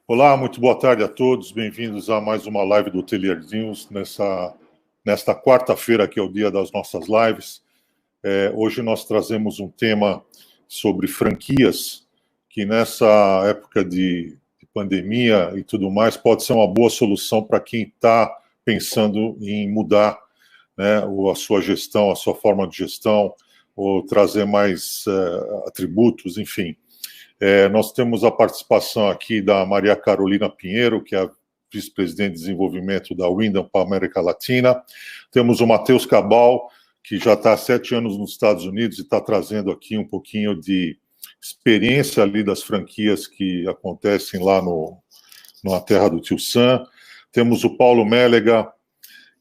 Olá, muito boa tarde a todos, bem-vindos a mais uma live do Hotelier News, nesta quarta-feira, que é o dia das nossas lives. Hoje nós trazemos um tema sobre franquias, que nessa época de pandemia e tudo mais, pode ser uma boa solução para quem está pensando em mudar, né, a sua gestão, a sua forma de gestão, ou trazer mais atributos, enfim. Nós temos a participação aqui da Maria Carolina Pinheiro, que é a vice-presidente de desenvolvimento da Wyndham para a América Latina. Temos o Matheus Cabal, que já está há 7 anos nos Estados Unidos e está trazendo aqui um pouquinho de experiência ali das franquias que acontecem lá na terra do Tio Sam. Temos o Paulo Mélega,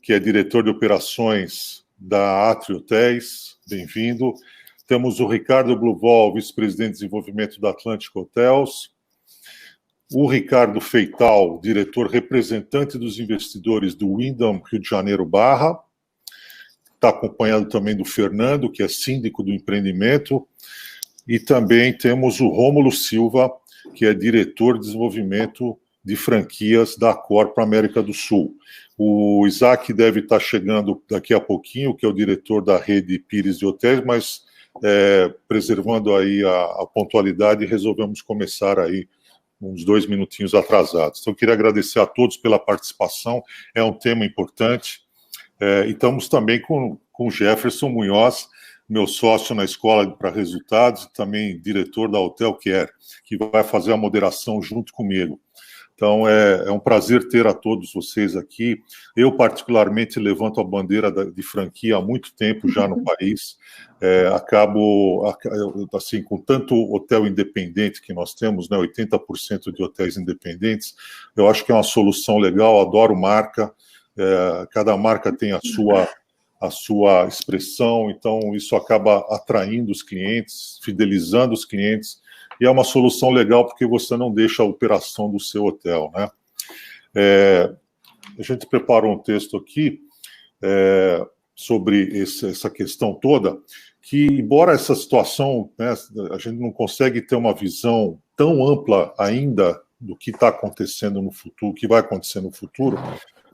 que é diretor de operações da Atrio Hotéis. Bem-vindo. Temos o Ricardo Bluvol, vice-presidente de desenvolvimento da Atlantic Hotels. O Ricardo Feital, diretor representante dos investidores do Wyndham Rio de Janeiro Barra. Está acompanhado também do Fernando, que é síndico do empreendimento. E também temos o Rômulo Silva, que é diretor de desenvolvimento de franquias da Accor para a América do Sul. O Isaac deve estar chegando daqui a pouquinho, que é o diretor da rede Pires de Hotéis, mas preservando aí a pontualidade, resolvemos começar aí uns 2 minutinhos atrasados. Então, eu queria agradecer a todos pela participação, é um tema importante. E estamos também com o Jefferson Munhoz, meu sócio na Escola para Resultados, e também diretor da Hotel Care, que vai fazer a moderação junto comigo. Então, é um prazer ter a todos vocês aqui. Eu, particularmente, levanto a bandeira de franquia há muito tempo já no país. Assim, com tanto hotel independente que nós temos, né, 80% de hotéis independentes, eu acho que é uma solução legal, adoro marca. Cada marca tem a sua expressão, então isso acaba atraindo os clientes, fidelizando os clientes, e é uma solução legal porque você não deixa a operação do seu hotel, né? A gente preparou um texto aqui sobre essa questão toda, que embora essa situação, né, a gente não consegue ter uma visão tão ampla ainda do que está acontecendo no futuro, o que vai acontecer no futuro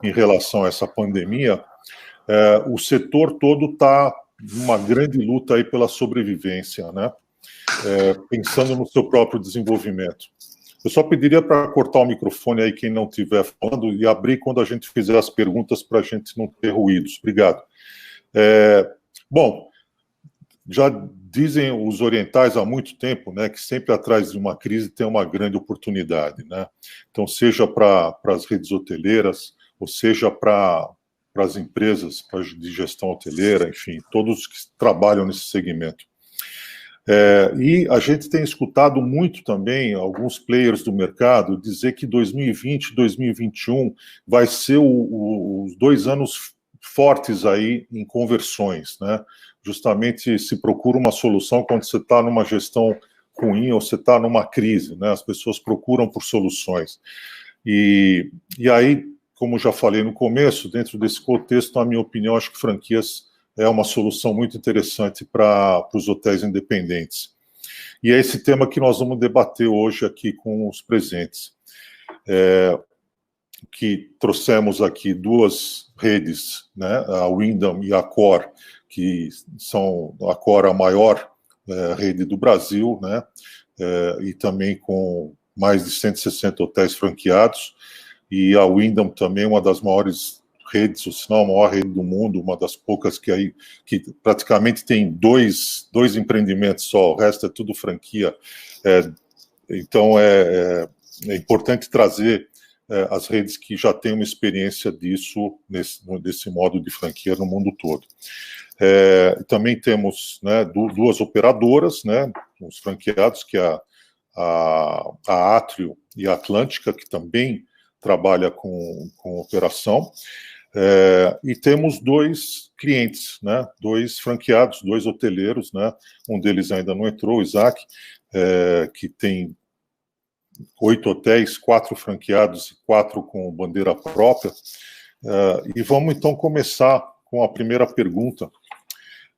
em relação a essa pandemia, o setor todo está numa grande luta aí pela sobrevivência, né? Pensando no seu próprio desenvolvimento. Eu só pediria para cortar o microfone aí quem não estiver falando e abrir quando a gente fizer as perguntas para a gente não ter ruídos. Obrigado. Bom, já dizem os orientais há muito tempo, né, que sempre atrás de uma crise tem uma grande oportunidade, né? Então, seja para as redes hoteleiras, ou seja para as empresas de gestão hoteleira, enfim, todos que trabalham nesse segmento. E a gente tem escutado muito também alguns players do mercado dizer que 2020 e 2021 vai ser os 2 anos fortes aí em conversões, né? Justamente se procura uma solução quando você está numa gestão ruim ou você está numa crise, né? As pessoas procuram por soluções. E aí, como já falei no começo, dentro desse contexto, na minha opinião, acho que franquias é uma solução muito interessante para os hotéis independentes. E é esse tema que nós vamos debater hoje aqui com os presentes. Que trouxemos aqui 2 redes, né, a Wyndham e a Accor, que são a Accor a maior rede do Brasil, né, e também com mais de 160 hotéis franqueados, e a Wyndham também uma das maiores redes, ou se não a maior rede do mundo, uma das poucas que praticamente tem dois empreendimentos só, o resto é tudo franquia. Então é importante trazer as redes que já têm uma experiência disso, desse modo de franquia no mundo todo. Também temos, né, 2 operadoras, né, os franqueados, que é a Atrio e a Atlântica, que também trabalha com operação. E temos 2 clientes, né, 2 franqueados, 2 hoteleiros, né, um deles ainda não entrou, o Isaac, que tem 8 hotéis, 4 franqueados e 4 com bandeira própria. E vamos então começar com a primeira pergunta.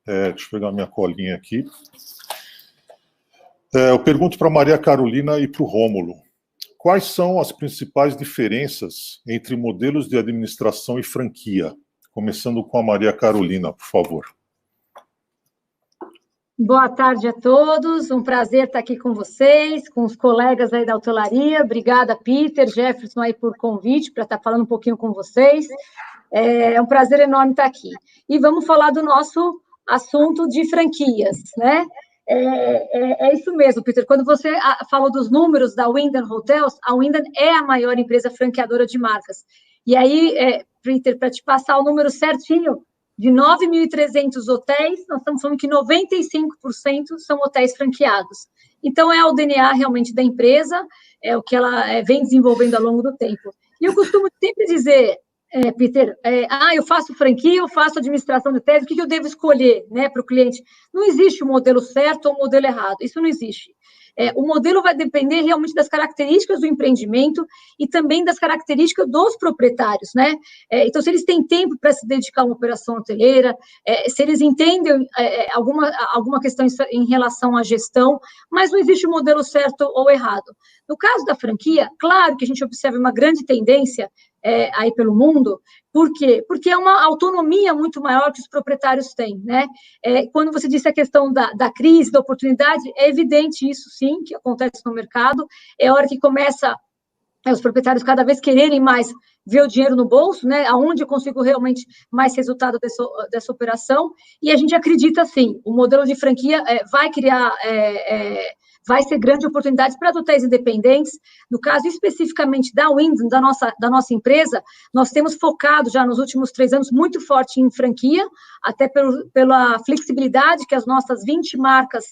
Deixa eu pegar minha colinha aqui. Eu pergunto para a Maria Carolina e para o Rômulo. quais são as principais diferenças entre modelos de administração e franquia? Começando com a Maria Carolina, por favor. Boa tarde a todos, um prazer estar aqui com vocês, com os colegas aí da hotelaria. Obrigada, Peter, Jefferson, aí por convite, para estar falando um pouquinho com vocês. É um prazer enorme estar aqui. E vamos falar do nosso assunto de franquias, né? É isso mesmo, Peter. Quando você falou dos números da Wyndham Hotels, a Wyndham é a maior empresa franqueadora de marcas. E aí, Peter, para te passar o número certinho, de 9.300 hotéis, nós estamos falando que 95% são hotéis franqueados. Então, é o DNA realmente da empresa, é o que ela vem desenvolvendo ao longo do tempo. E eu costumo sempre dizer, Peter, eu faço franquia, eu faço administração de hotéis, o que eu devo escolher, né, para o cliente? Não existe um modelo certo ou um modelo errado, isso não existe. O modelo vai depender realmente das características do empreendimento e também das características dos proprietários, né? Então, se eles têm tempo para se dedicar a uma operação hoteleira, se eles entendem alguma questão em relação à gestão, mas não existe um modelo certo ou errado. No caso da franquia, claro que a gente observa uma grande tendência aí pelo mundo. Por quê? Porque é uma autonomia muito maior que os proprietários têm, né? Quando você disse a questão da crise, da oportunidade, é evidente isso, sim, que acontece no mercado. É a hora que começa os proprietários cada vez quererem mais ver o dinheiro no bolso, né? Aonde eu consigo realmente mais resultado dessa operação. E a gente acredita, sim, o modelo de franquia vai criar... vai ser grande oportunidade para hotéis independentes. No caso, especificamente da Wyndham, da nossa empresa, nós temos focado já nos últimos 3 anos muito forte em franquia, até pela flexibilidade que as nossas 20 marcas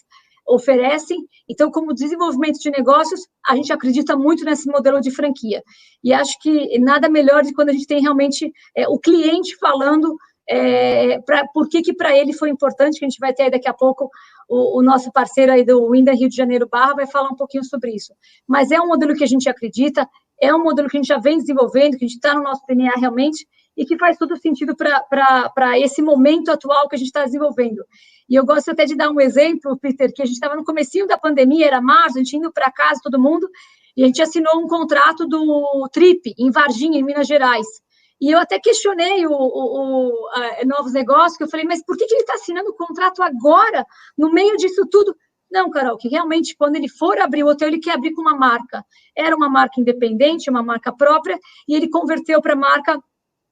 oferecem. Então, como desenvolvimento de negócios, a gente acredita muito nesse modelo de franquia. E acho que nada melhor do que quando a gente tem realmente o cliente falando por que para ele foi importante, que a gente vai ter aí daqui a pouco o nosso parceiro aí do Wyndham Rio de Janeiro Barra vai falar um pouquinho sobre isso. Mas é um modelo que a gente acredita, é um modelo que a gente já vem desenvolvendo, que a gente está no nosso DNA realmente, e que faz todo sentido para esse momento atual que a gente está desenvolvendo. E eu gosto até de dar um exemplo, Peter, que a gente estava no comecinho da pandemia, era março, a gente indo para casa, todo mundo, e a gente assinou um contrato do Trip, em Varginha, em Minas Gerais. E eu até questionei Novos Negócios, que eu falei, mas por que ele está assinando o contrato agora, no meio disso tudo? Não, Carol, que realmente, quando ele for abrir o hotel, ele quer abrir com uma marca. Era uma marca independente, uma marca própria, e ele converteu para marca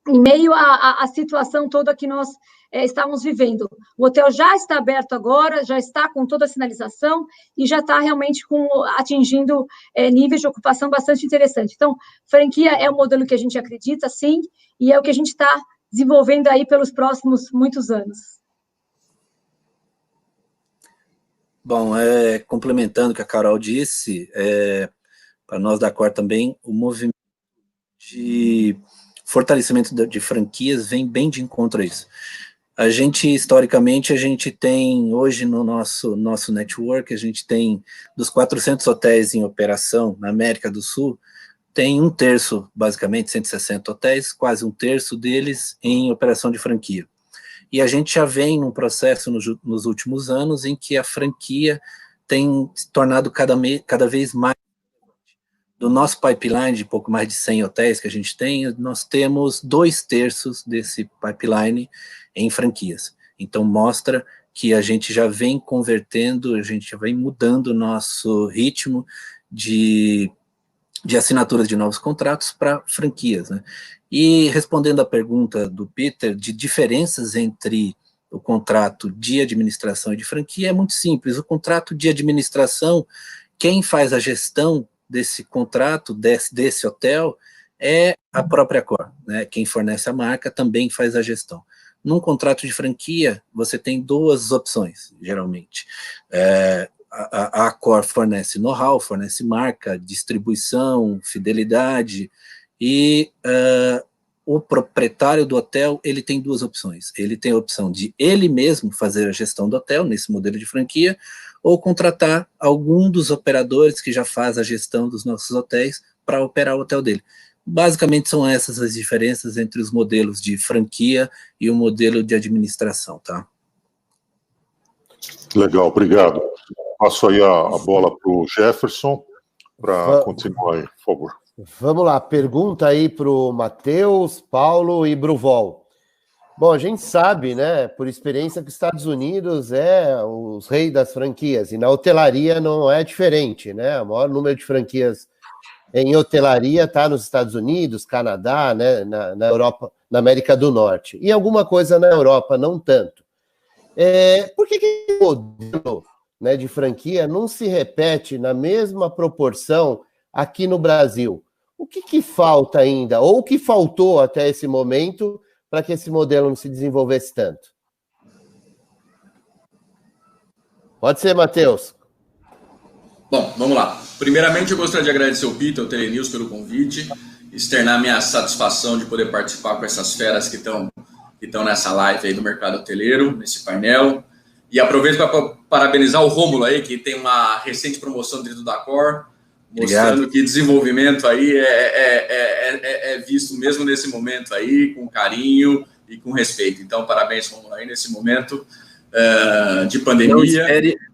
em meio à situação toda que nós estávamos vivendo. O hotel já está aberto agora, já está com toda a sinalização e já está realmente atingindo níveis de ocupação bastante interessante. Então, franquia é o modelo que a gente acredita, sim, e é o que a gente está desenvolvendo aí pelos próximos muitos anos. Bom, complementando o que a Carol disse, para nós da Accor também, o movimento de fortalecimento de franquias vem bem de encontro a isso. A gente, historicamente, a gente tem, hoje no nosso network, a gente tem, dos 400 hotéis em operação na América do Sul, tem 1/3, basicamente, 160 hotéis, quase 1/3 deles em operação de franquia. E a gente já vem num processo nos últimos anos em que a franquia tem se tornado cada vez mais. Do nosso pipeline de pouco mais de 100 hotéis que a gente tem, nós temos 2/3 desse pipeline em franquias. Então, mostra que a gente já vem convertendo, a gente já vem mudando o nosso ritmo de assinaturas de novos contratos para franquias, né? E respondendo à pergunta do Peter, de diferenças entre o contrato de administração e de franquia, é muito simples. O contrato de administração, quem faz a gestão desse contrato, desse hotel, é a própria Accor, né? Quem fornece a marca também faz a gestão. Num contrato de franquia, você tem 2 opções, geralmente. A Accor fornece know-how, fornece marca, distribuição, fidelidade, e o proprietário do hotel, ele tem 2 opções. Ele tem a opção de ele mesmo fazer a gestão do hotel, nesse modelo de franquia, ou contratar algum dos operadores que já faz a gestão dos nossos hotéis para operar o hotel dele. Basicamente são essas as diferenças entre os modelos de franquia e o modelo de administração, tá? Legal, obrigado. Passo aí a bola para o Jefferson. para continuar aí, por favor. Vamos lá, pergunta aí para o Matheus, Paulo e Bruvol. Bom, a gente sabe, né, por experiência, que os Estados Unidos é os reis das franquias, e na hotelaria não é diferente, né? O maior número de franquias em hotelaria está nos Estados Unidos, Canadá, né, na Europa, na América do Norte. E alguma coisa na Europa, não tanto. Por que o modelo, né, de franquia não se repete na mesma proporção aqui no Brasil? O que falta ainda, ou o que faltou até esse momento para que esse modelo não se desenvolvesse tanto? Pode ser, Matheus. Bom, vamos lá. Primeiramente, eu gostaria de agradecer ao Peter, ao Telenews, pelo convite, externar minha satisfação de poder participar com essas feras que estão nessa live aí do mercado hoteleiro, nesse painel. E aproveito para parabenizar o Rômulo aí, que tem uma recente promoção dentro da Cor, mostrando Obrigado. Que desenvolvimento aí é visto mesmo nesse momento aí, com carinho e com respeito. Então, parabéns, Rômulo, aí nesse momento de pandemia.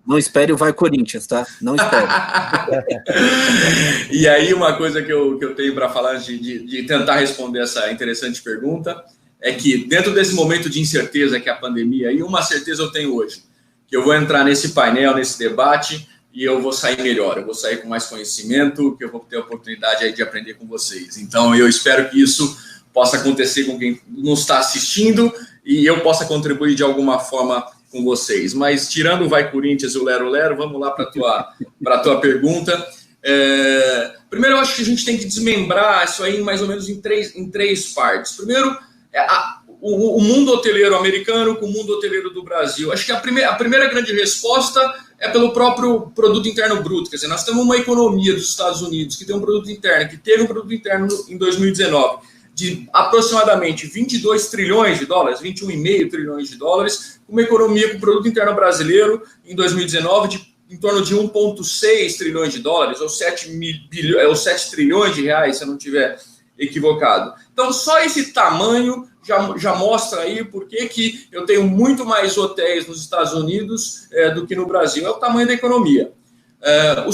Não espere o Vai Corinthians, tá? Não espere. E aí, uma coisa que eu tenho para falar de tentar responder essa interessante pergunta é que dentro desse momento de incerteza que é a pandemia, e uma certeza eu tenho hoje, que eu vou entrar nesse painel, nesse debate, e eu vou sair melhor, eu vou sair com mais conhecimento, que eu vou ter a oportunidade aí de aprender com vocês. Então, eu espero que isso possa acontecer com quem nos está assistindo e eu possa contribuir de alguma forma com vocês. Mas, tirando o Vai Corinthians e o Lero Lero, vamos lá para a tua pergunta. Primeiro, eu acho que a gente tem que desmembrar isso aí mais ou menos em três partes. Primeiro, o mundo hoteleiro americano com o mundo hoteleiro do Brasil. Acho que a primeira grande resposta é pelo próprio produto interno bruto. Quer dizer, nós temos uma economia dos Estados Unidos que tem um produto interno, que teve um produto interno em 2019 de aproximadamente 22 trilhões de dólares, 21,5 trilhões de dólares, uma economia com produto interno brasileiro em 2019 de em torno de 1,6 trilhões de dólares, ou 7 trilhões de reais, se eu não estiver equivocado. Então, só esse tamanho já mostra aí por que eu tenho muito mais hotéis nos Estados Unidos do que no Brasil. É o tamanho da economia. O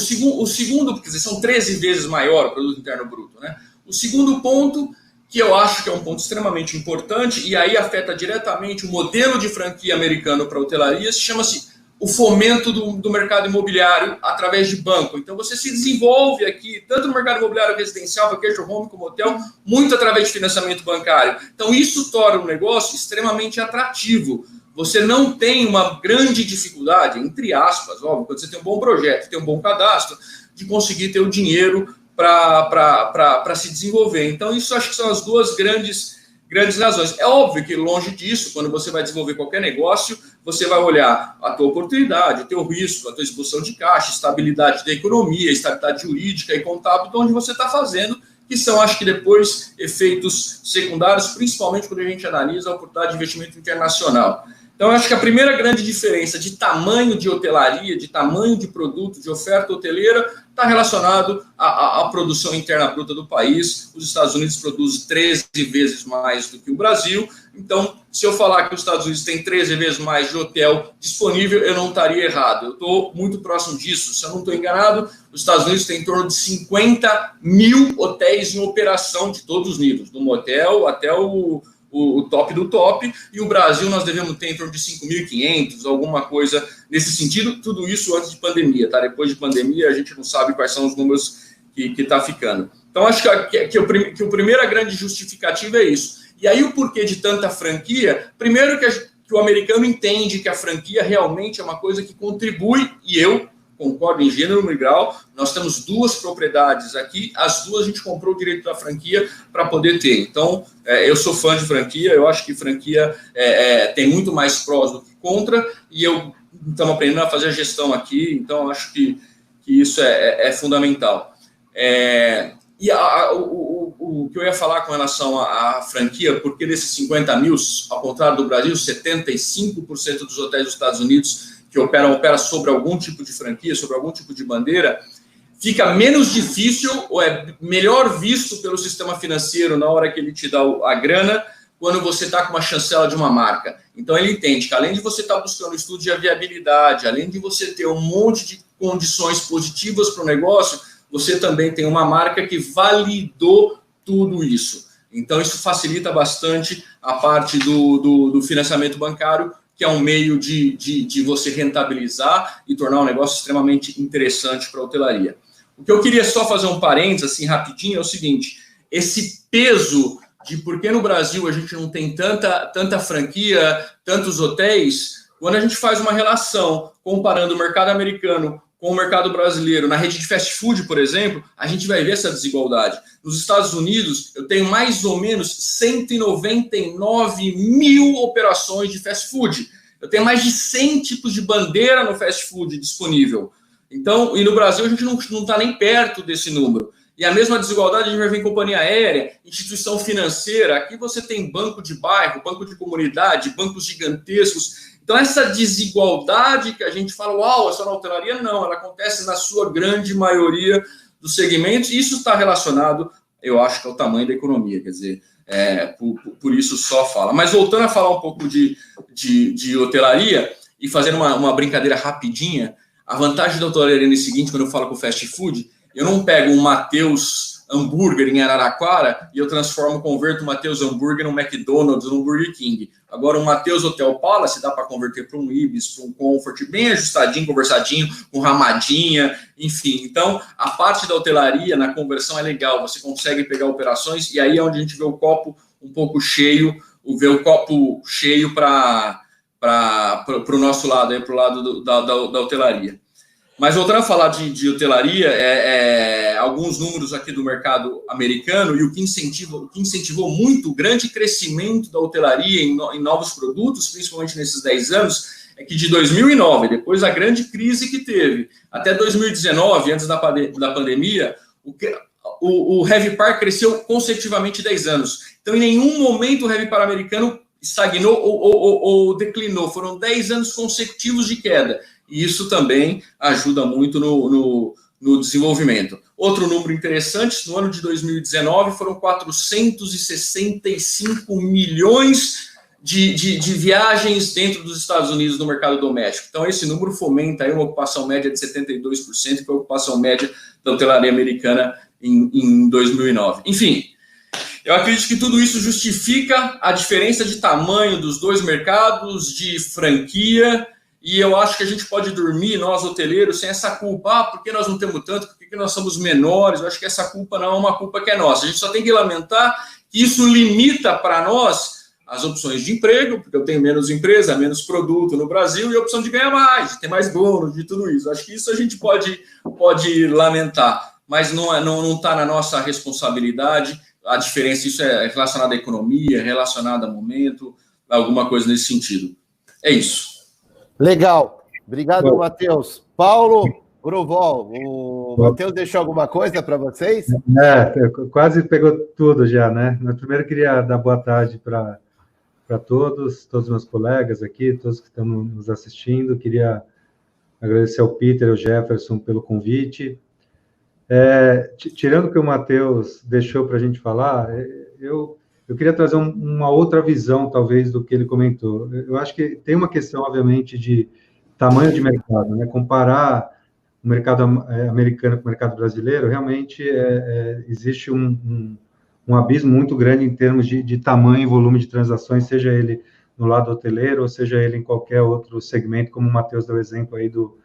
segundo, quer dizer, são 13 vezes maior o produto interno bruto, né? O segundo ponto, que eu acho que é um ponto extremamente importante, e aí afeta diretamente o modelo de franquia americano para hotelaria, chama-se o fomento do mercado imobiliário através de banco. Então, você se desenvolve aqui, tanto no mercado imobiliário residencial, vacation home, como hotel, muito através de financiamento bancário. Então, isso torna o negócio extremamente atrativo. Você não tem uma grande dificuldade, entre aspas, óbvio, quando você tem um bom projeto, tem um bom cadastro, de conseguir ter o dinheiro para se desenvolver. Então, isso acho que são as duas grandes razões. É óbvio que longe disso, quando você vai desenvolver qualquer negócio, você vai olhar a tua oportunidade, o teu risco, a tua exposição de caixa, estabilidade da economia, estabilidade jurídica e contábil, de onde você está fazendo, que são, acho que depois, efeitos secundários, principalmente quando a gente analisa a oportunidade de investimento internacional. Então, eu acho que a primeira grande diferença de tamanho de hotelaria, de tamanho de produto, de oferta hoteleira, está relacionado à produção interna bruta do país. Os Estados Unidos produzem 13 vezes mais do que o Brasil. Então, se eu falar que os Estados Unidos têm 13 vezes mais de hotel disponível, eu não estaria errado. Eu estou muito próximo disso. Se eu não estou enganado, os Estados Unidos têm em torno de 50 mil hotéis em operação de todos os níveis, do motel até o top do top, e o Brasil nós devemos ter em torno de 5.500, alguma coisa nesse sentido, tudo isso antes de pandemia, tá? Depois de pandemia a gente não sabe quais são os números que está ficando. Então acho que a primeira grande justificativa é isso. E aí o porquê de tanta franquia? Primeiro que o americano entende que a franquia realmente é uma coisa que contribui, e eu concordo em gênero e grau. Nós temos 2 propriedades aqui, as 2 a gente comprou o direito da franquia para poder ter. Então, eu sou fã de franquia, eu acho que franquia tem muito mais prós do que contra, e estamos aprendendo a fazer a gestão aqui, então acho que isso é fundamental. E o que eu ia falar com relação à franquia, porque desses 50 mil, ao contrário do Brasil, 75% dos hotéis dos Estados Unidos que opera sobre algum tipo de franquia, sobre algum tipo de bandeira, fica menos difícil ou é melhor visto pelo sistema financeiro na hora que ele te dá a grana, quando você está com uma chancela de uma marca. Então, ele entende que além de você estar buscando estudo de viabilidade, além de você ter um monte de condições positivas para o negócio, você também tem uma marca que validou tudo isso. Então, isso facilita bastante a parte do financiamento bancário, que é um meio de você rentabilizar e tornar um negócio extremamente interessante para a hotelaria. O que eu queria só fazer um parênteses, assim, rapidinho, é o seguinte: esse peso de por que no Brasil a gente não tem tanta franquia, tantos hotéis, quando a gente faz uma relação comparando o mercado americano com o mercado brasileiro, na rede de fast food, por exemplo, a gente vai ver essa desigualdade. Nos Estados Unidos, eu tenho mais ou menos 199 mil operações de fast food. Eu tenho mais de 100 tipos de bandeira no fast food disponível. Então, e no Brasil, a gente não está nem perto desse número. E a mesma desigualdade a gente vai ver em companhia aérea, instituição financeira. Aqui você tem banco de bairro, banco de comunidade, bancos gigantescos. Então, essa desigualdade que a gente fala, uau, é só na hotelaria? Não, ela acontece na sua grande maioria dos segmentos, e isso está relacionado, eu acho, que ao tamanho da economia, quer dizer, por isso só fala. Mas voltando a falar um pouco de hotelaria, e fazendo uma brincadeira rapidinha, a vantagem da hotelaria é o seguinte: quando eu falo com fast food, eu não pego um Mateus Hambúrguer em Araraquara e eu converto o Mateus Hambúrguer num McDonald's, num Burger King. Agora, um Mateus Hotel Palace dá para converter para um Ibis, para um Comfort, bem ajustadinho, conversadinho, com ramadinha, enfim. Então, a parte da hotelaria na conversão é legal, você consegue pegar operações, e aí é onde a gente vê o copo um pouco cheio, para o nosso lado, para o lado da hotelaria. Mas voltando a falar de hotelaria, alguns números aqui do mercado americano, e o que incentivou muito o grande crescimento da hotelaria em novos produtos, principalmente nesses 10 anos, é que de 2009, depois da grande crise que teve, até 2019, antes da pandemia, o Heavy Par cresceu consecutivamente 10 anos. Então, em nenhum momento o Heavy Par americano estagnou ou declinou. Foram 10 anos consecutivos de queda. E isso também ajuda muito no desenvolvimento. Outro número interessante: no ano de 2019 foram 465 milhões de viagens dentro dos Estados Unidos no mercado doméstico. Então, esse número fomenta aí uma ocupação média de 72%, que é a ocupação média da hotelaria americana em 2009. Enfim, eu acredito que tudo isso justifica a diferença de tamanho dos dois mercados, de franquia. E eu acho que a gente pode dormir, nós hoteleiros, sem essa culpa. Por que nós não temos tanto? Por que nós somos menores? Eu acho que essa culpa não é uma culpa que é nossa. A gente só tem que lamentar que isso limita para nós as opções de emprego, porque eu tenho menos empresa, menos produto no Brasil, e a opção de ganhar mais, de ter mais bônus, de tudo isso. Acho que isso a gente pode lamentar, mas não está na nossa responsabilidade. A diferença, isso é relacionado à economia, relacionado a momento, alguma coisa nesse sentido. É isso. Legal. Obrigado, Matheus. Paulo, Gruvol, o Matheus deixou alguma coisa para vocês? Quase pegou tudo já, né? Mas primeiro queria dar boa tarde para todos os meus colegas aqui, todos que estão nos assistindo. Queria agradecer ao Peter e ao Jefferson pelo convite. Tirando o que o Matheus deixou para a gente falar, eu queria trazer uma outra visão, talvez, do que ele comentou. Eu acho que tem uma questão, obviamente, de tamanho de mercado, né? Comparar o mercado americano com o mercado brasileiro, realmente existe um abismo muito grande em termos de tamanho e volume de transações, seja ele no lado hoteleiro, ou seja ele em qualquer outro segmento, como o Matheus deu exemplo aí do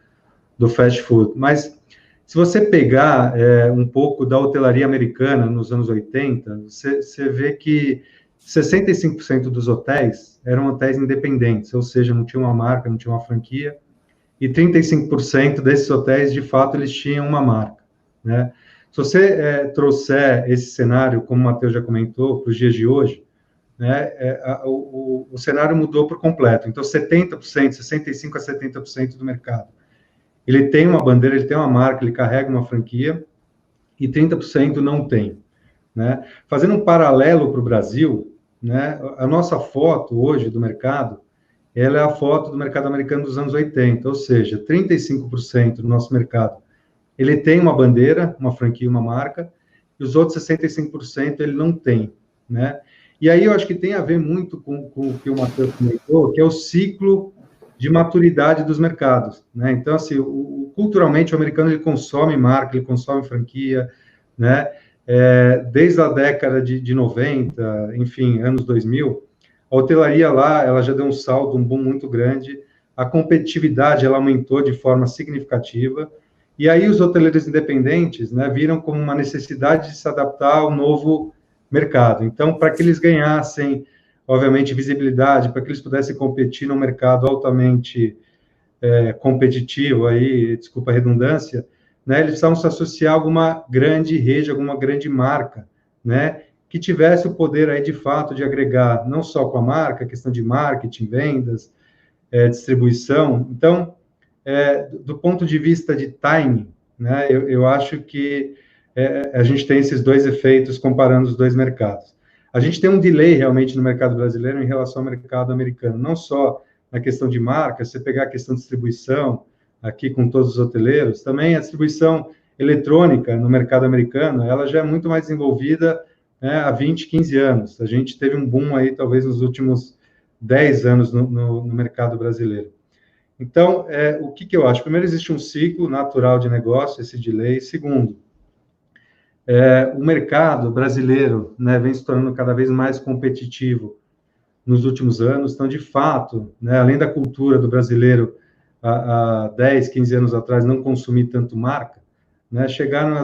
fast food. Mas, se você pegar um pouco da hotelaria americana nos anos 80, você vê que 65% dos hotéis eram hotéis independentes, ou seja, não tinha uma marca, não tinha uma franquia, e 35% desses hotéis, de fato, eles tinham uma marca, né? Se você trouxer esse cenário, como o Matheus já comentou, para os dias de hoje, né, o cenário mudou por completo. Então, 70%, 65% a 70% do mercado, ele tem uma bandeira, ele tem uma marca, ele carrega uma franquia, e 30% não tem, né? Fazendo um paralelo para o Brasil, né, a nossa foto hoje do mercado, ela é a foto do mercado americano dos anos 80, ou seja, 35% do nosso mercado, ele tem uma bandeira, uma franquia, uma marca, e os outros 65% ele não tem, né? E aí eu acho que tem a ver muito com o que o Matheus comentou, que é o ciclo de maturidade dos mercados, né? Então, assim, culturalmente, o americano ele consome marca, ele consome franquia, né? Desde a década de 90, enfim, anos 2000, a hotelaria lá, ela já deu um salto, um boom muito grande, a competitividade, ela aumentou de forma significativa, e aí os hoteleiros independentes, né, viram como uma necessidade de se adaptar ao novo mercado. Então, para que eles ganhassem, obviamente, visibilidade, para que eles pudessem competir num mercado altamente competitivo, aí, desculpa a redundância, né, eles precisavam se associar a alguma grande rede, alguma grande marca, né, que tivesse o poder aí, de fato, de agregar, não só com a marca, questão de marketing, vendas, distribuição. Então, do ponto de vista de timing, né, eu acho que a gente tem esses dois efeitos comparando os dois mercados. A gente tem um delay realmente no mercado brasileiro em relação ao mercado americano, não só na questão de marca, você pegar a questão de distribuição, aqui com todos os hoteleiros, também a distribuição eletrônica no mercado americano, ela já é muito mais desenvolvida, né, há 20, 15 anos. A gente teve um boom aí, talvez, nos últimos 10 anos no mercado brasileiro. Então, o que eu acho? Primeiro, existe um ciclo natural de negócio, esse delay. Segundo, o mercado brasileiro, né, vem se tornando cada vez mais competitivo nos últimos anos. Então, de fato, né, além da cultura do brasileiro, há 10, 15 anos atrás, não consumir tanto marca, né, chegaram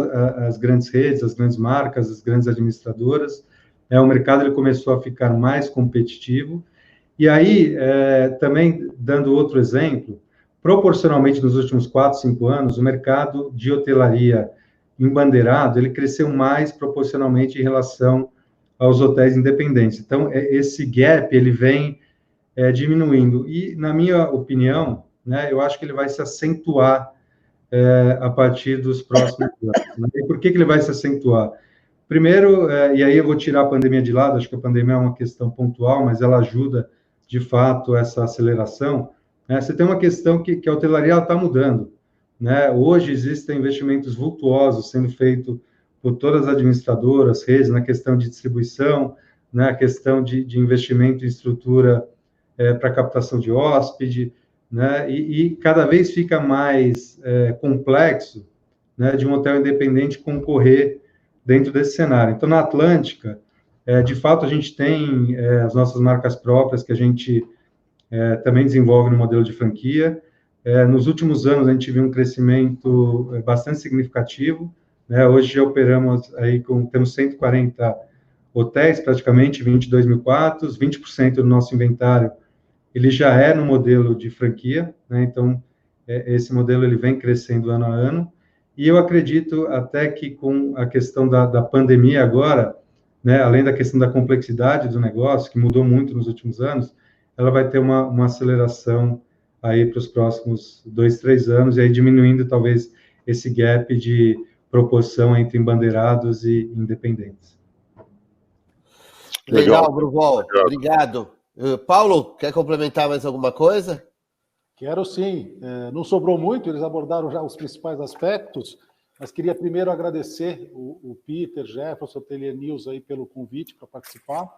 as grandes redes, as grandes marcas, as grandes administradoras, o mercado ele começou a ficar mais competitivo. E aí, também, dando outro exemplo, proporcionalmente nos últimos 4, 5 anos, o mercado de hotelaria embandeirado, ele cresceu mais proporcionalmente em relação aos hotéis independentes. Então, esse gap, ele vem diminuindo. E, na minha opinião, né, eu acho que ele vai se acentuar a partir dos próximos anos. Né? E por que ele vai se acentuar? Primeiro, e aí eu vou tirar a pandemia de lado, acho que a pandemia é uma questão pontual, mas ela ajuda, de fato, essa aceleração. Né? Você tem uma questão que a hotelaria está mudando. Né? Hoje existem investimentos vultuosos sendo feitos por todas as administradoras, redes, na questão de distribuição, na questão de investimento em estrutura para captação de hóspede, né? E cada vez fica mais complexo, né, de um hotel independente concorrer dentro desse cenário. Então, na Atlântica, de fato, a gente tem as nossas marcas próprias que a gente também desenvolve no modelo de franquia. Nos últimos anos, a gente viu um crescimento bastante significativo, né? Hoje já operamos aí temos 140 hotéis, praticamente 22 mil quartos, 20% do nosso inventário ele já é no modelo de franquia, né? Então, esse modelo ele vem crescendo ano a ano, e eu acredito até que com a questão da pandemia agora, né, além da questão da complexidade do negócio, que mudou muito nos últimos anos, ela vai ter uma aceleração aí para os próximos 2, 3 anos, e aí diminuindo talvez esse gap de proporção entre embandeirados e independentes. Legal, Bruval. Obrigado. Paulo, quer complementar mais alguma coisa? Quero sim. Não sobrou muito, eles abordaram já os principais aspectos, mas queria primeiro agradecer o Peter, Jefferson, Hotelier News aí pelo convite para participar.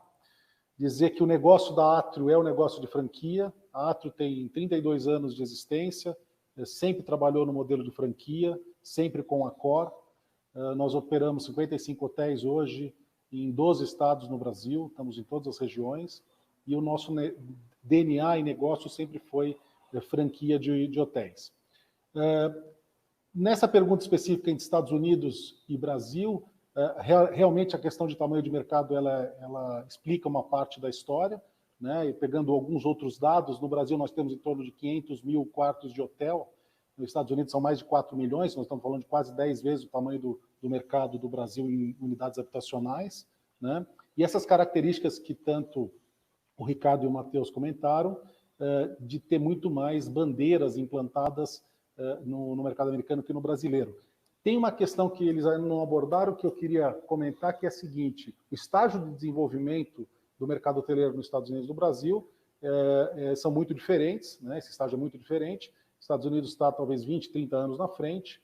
Dizer que o negócio da Atrio é um negócio de franquia. A Atrio tem 32 anos de existência, sempre trabalhou no modelo de franquia, sempre com a Accor. Nós operamos 55 hotéis hoje em 12 estados no Brasil, estamos em todas as regiões. E o nosso DNA e negócio sempre foi franquia de hotéis. Nessa pergunta específica entre Estados Unidos e Brasil, realmente a questão de tamanho de mercado ela explica uma parte da história, né? E pegando alguns outros dados, no Brasil nós temos em torno de 500 mil quartos de hotel, nos Estados Unidos são mais de 4 milhões, nós estamos falando de quase 10 vezes o tamanho do mercado do Brasil em unidades habitacionais, né? E essas características que tanto o Ricardo e o Matheus comentaram, de ter muito mais bandeiras implantadas no mercado americano que no brasileiro. Tem uma questão que eles ainda não abordaram, que eu queria comentar, que é a seguinte: o estágio de desenvolvimento do mercado hoteleiro nos Estados Unidos e no Brasil são muito diferentes, né? Esse estágio é muito diferente. Os Estados Unidos está talvez 20, 30 anos na frente,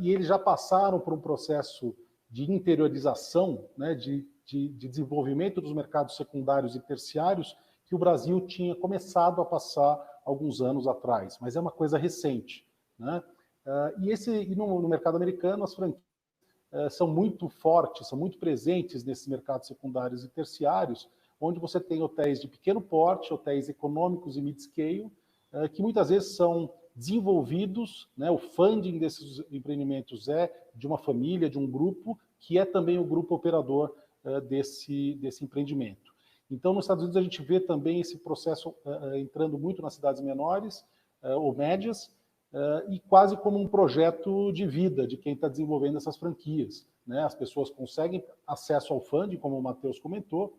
e eles já passaram por um processo de interiorização, né, de desenvolvimento dos mercados secundários e terciários, que o Brasil tinha começado a passar alguns anos atrás, mas é uma coisa recente, né? E no mercado americano, as franquias são muito fortes, são muito presentes nesses mercados secundários e terciários, onde você tem hotéis de pequeno porte, hotéis econômicos e mid-scale, que muitas vezes são desenvolvidos, né? O funding desses empreendimentos é de uma família, de um grupo, que é também o grupo operador desse empreendimento. Então, nos Estados Unidos, a gente vê também esse processo entrando muito nas cidades menores ou médias, e quase como um projeto de vida de quem está desenvolvendo essas franquias, né? As pessoas conseguem acesso ao funding, como o Matheus comentou,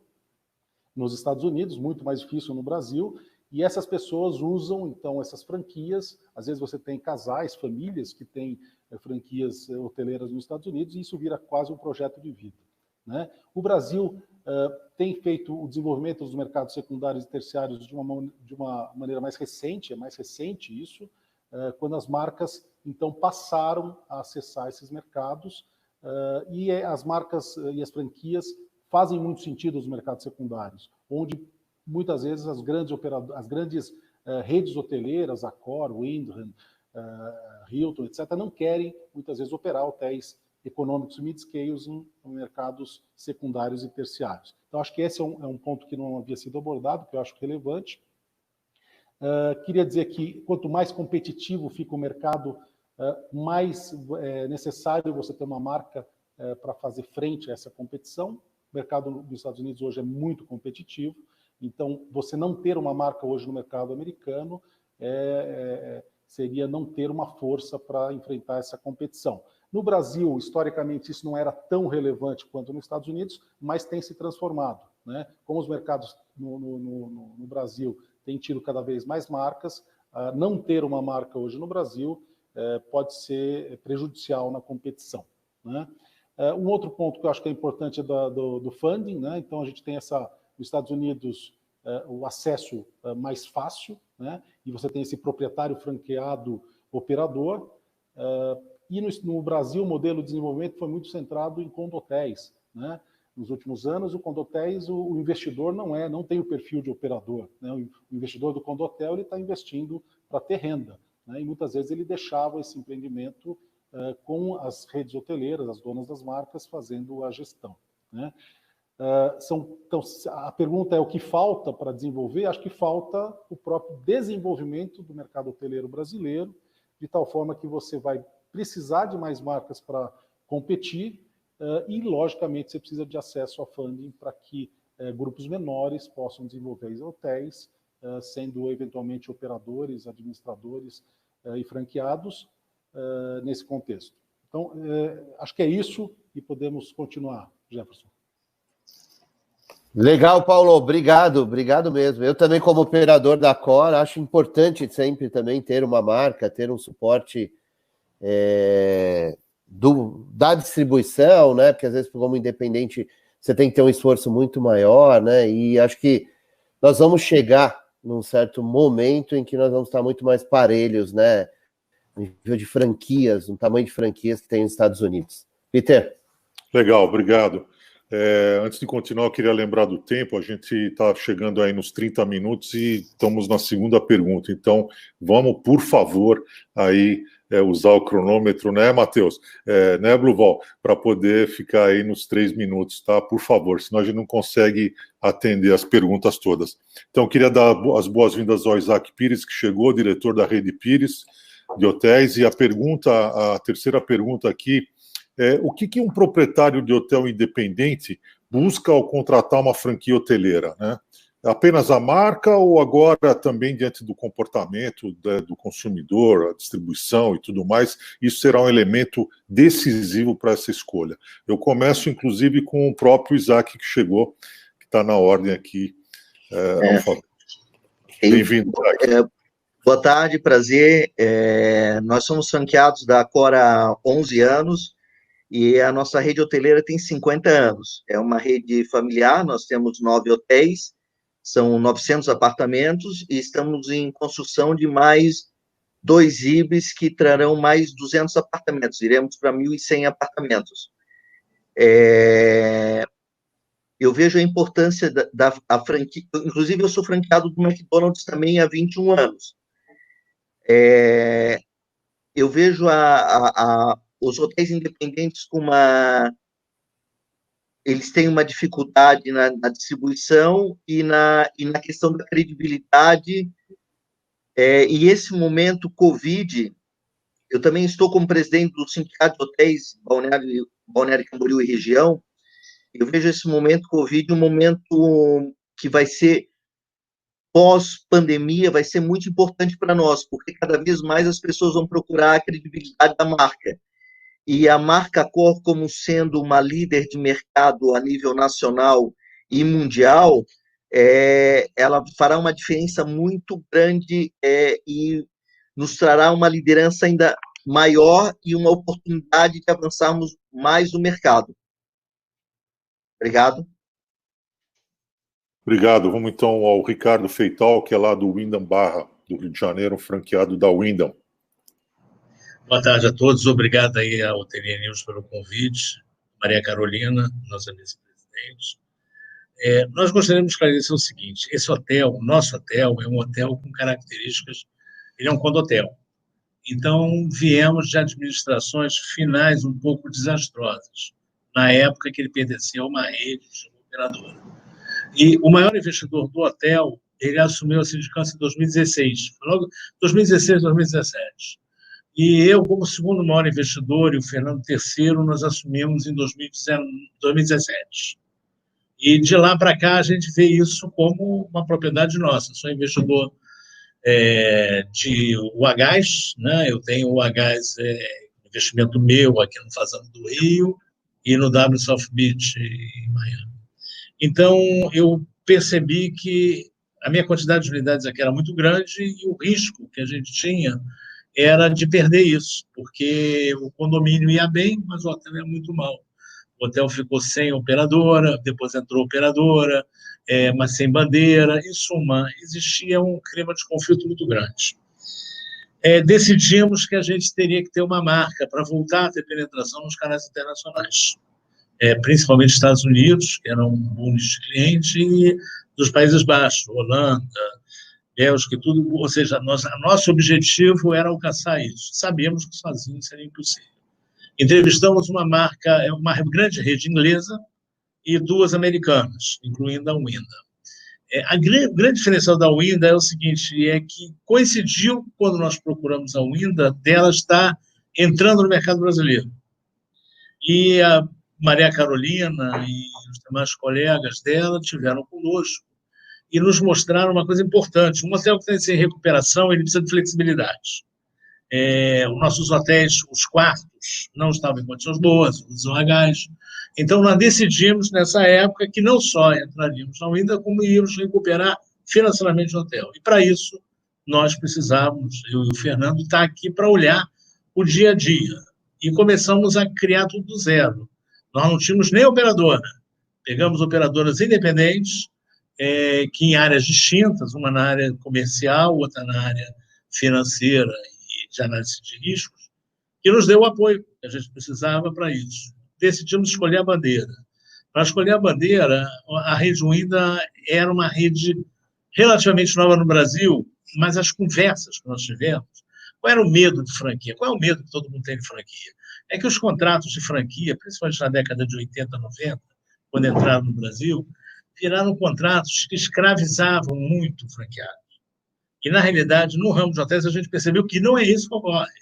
nos Estados Unidos, muito mais difícil no Brasil, e essas pessoas usam, então, essas franquias. Às vezes você tem casais, famílias que têm franquias hoteleiras nos Estados Unidos, e isso vira quase um projeto de vida, né? O Brasil tem feito o desenvolvimento dos mercados secundários e terciários de uma maneira mais recente, é mais recente isso, quando as marcas, então, passaram a acessar esses mercados, e as marcas e as franquias fazem muito sentido nos mercados secundários, onde muitas vezes as grandes redes hoteleiras, Accor, Wyndham, Hilton, etc., não querem, muitas vezes, operar hotéis econômicos e mid-scales em mercados secundários e terciários. Então, acho que esse é um ponto que não havia sido abordado, que eu acho relevante. Queria dizer que quanto mais competitivo fica o mercado, mais é necessário você ter uma marca para fazer frente a essa competição. O mercado dos Estados Unidos hoje é muito competitivo, então você não ter uma marca hoje no mercado americano seria não ter uma força para enfrentar essa competição. No Brasil, historicamente, isso não era tão relevante quanto nos Estados Unidos, mas tem se transformado, né? Como os mercados no Brasil têm tido cada vez mais marcas, não ter uma marca hoje no Brasil pode ser prejudicial na competição, né? Um outro ponto que eu acho que é importante é do funding, né? Então, a gente tem nos Estados Unidos o acesso mais fácil, né? E você tem esse proprietário franqueado operador. E no Brasil, o modelo de desenvolvimento foi muito centrado em condotéis, né? Nos últimos anos, o condotéis, o investidor não tem o perfil de operador, né? O investidor do condotel está investindo para ter renda, né? E muitas vezes ele deixava esse empreendimento com as redes hoteleiras, as donas das marcas, fazendo a gestão, né? Então, a pergunta é o que falta para desenvolver? Acho que falta o próprio desenvolvimento do mercado hoteleiro brasileiro, de tal forma que você vai precisar de mais marcas para competir, e, logicamente, você precisa de acesso a funding para que grupos menores possam desenvolver hotéis, sendo eventualmente operadores, administradores e franqueados nesse contexto. Então, acho que é isso e podemos continuar, Jefferson. Legal, Paulo, obrigado mesmo. Eu também, como operador da Accor, acho importante sempre também ter uma marca, ter um suporte da distribuição, né? Porque às vezes, como independente, você tem que ter um esforço muito maior, né? E acho que nós vamos chegar num certo momento em que nós vamos estar muito mais parelhos, né? No nível de franquias, no tamanho de franquias que tem nos Estados Unidos. Peter? Legal, obrigado. Antes de continuar, eu queria lembrar do tempo. A gente está chegando aí nos 30 minutos e estamos na segunda pergunta. Então, vamos, por favor, aí usar o cronômetro, né, Matheus? Né, Bluval? Para poder ficar aí nos 3 minutos, tá? Por favor, senão a gente não consegue atender as perguntas todas. Então, eu queria dar as boas-vindas ao Isaac Pires, que chegou, diretor da Rede Pires de Hotéis. E a terceira pergunta aqui, o que um proprietário de hotel independente busca ao contratar uma franquia hoteleira, né? Apenas a marca ou agora também diante do comportamento do consumidor, a distribuição e tudo mais, isso será um elemento decisivo para essa escolha? Eu começo, inclusive, com o próprio Isaac, que chegou, que está na ordem aqui. Ao favor. Bem-vindo, Isaac. Boa tarde, prazer. Nós somos franqueados da Accor há 11 anos, e a nossa rede hoteleira tem 50 anos. É uma rede familiar, nós temos 9 hotéis, são 900 apartamentos, e estamos em construção de mais 2 IBs que trarão mais 200 apartamentos, iremos para 1.100 apartamentos. eu vejo a importância da franquia. Inclusive, eu sou franqueado do McDonald's também há 21 anos. Eu vejo os hotéis independentes com eles têm uma dificuldade na distribuição e na questão da credibilidade. E esse momento Covid, eu também estou como presidente do Sindicato de Hotéis Balneário Camboriú e região. Eu vejo esse momento Covid um momento que vai ser pós-pandemia, vai ser muito importante para nós, porque cada vez mais as pessoas vão procurar a credibilidade da marca. E a marca Accor, como sendo uma líder de mercado a nível nacional e mundial, ela fará uma diferença muito grande e nos trará uma liderança ainda maior e uma oportunidade de avançarmos mais no mercado. Obrigado. Obrigado. Vamos então ao Ricardo Feital, que é lá do Wyndham Barra, do Rio de Janeiro, franqueado da Wyndham. Boa tarde a todos. Obrigado aí ao TN News pelo convite. Maria Carolina, nossa vice-presidente. Nós gostaríamos de esclarecer o seguinte: esse hotel, nosso hotel, é um hotel com características, ele é um condotel. Então, viemos de administrações finais um pouco desastrosas, na época que ele pertencia a uma rede operadora. E o maior investidor do hotel, ele assumiu a sindicância em 2016, logo 2016, 2017. E eu, como segundo maior investidor, e o Fernando terceiro, nós assumimos em 2017. E de lá para cá, a gente vê isso como uma propriedade nossa. Sou investidor de UHs, né? Eu tenho UHs, investimento meu aqui no Fazano do Rio e no W South Beach, em Miami. Então, eu percebi que a minha quantidade de unidades aqui era muito grande e o risco que a gente tinha era de perder isso, porque o condomínio ia bem, mas o hotel ia muito mal. O hotel ficou sem operadora, depois entrou operadora, mas sem bandeira. Em suma, existia um clima de conflito muito grande. Decidimos que a gente teria que ter uma marca para voltar a ter penetração nos canais internacionais, principalmente Estados Unidos, que era um bom cliente, e dos Países Baixos, Holanda, Bélgica e tudo, ou seja, nosso objetivo era alcançar isso. Sabíamos que sozinho seria impossível. Entrevistamos uma grande rede inglesa e duas americanas, incluindo a Wyndham. A grande diferença da Wyndham é o seguinte, é que coincidiu, quando nós procuramos a Wyndham, dela estar entrando no mercado brasileiro. E a Maria Carolina e os demais colegas dela tiveram conosco e nos mostraram uma coisa importante. Um hotel que está em recuperação, ele precisa de flexibilidade. Os nossos hotéis, os quartos, não estavam em condições boas, os OHs. Então, nós decidimos, nessa época, que não só entraríamos na Wyndham, como íamos recuperar financeiramente o hotel. E, para isso, nós precisávamos, eu e o Fernando, estar aqui para olhar o dia a dia. E começamos a criar tudo do zero. Nós não tínhamos nem operadora. Pegamos operadoras independentes, que em áreas distintas, uma na área comercial, outra na área financeira e de análise de riscos, que nos deu o apoio que a gente precisava para isso. Decidimos escolher a bandeira. Para escolher a bandeira, a rede Wyndham era uma rede relativamente nova no Brasil, mas as conversas que nós tivemos, qual era o medo de franquia? Qual é o medo que todo mundo tem de franquia? É que os contratos de franquia, principalmente na década de 80, 90, quando entraram no Brasil, viraram contratos que escravizavam muito o franqueado. E, na realidade, no ramo de hotéis, a gente percebeu que não é isso que ocorre.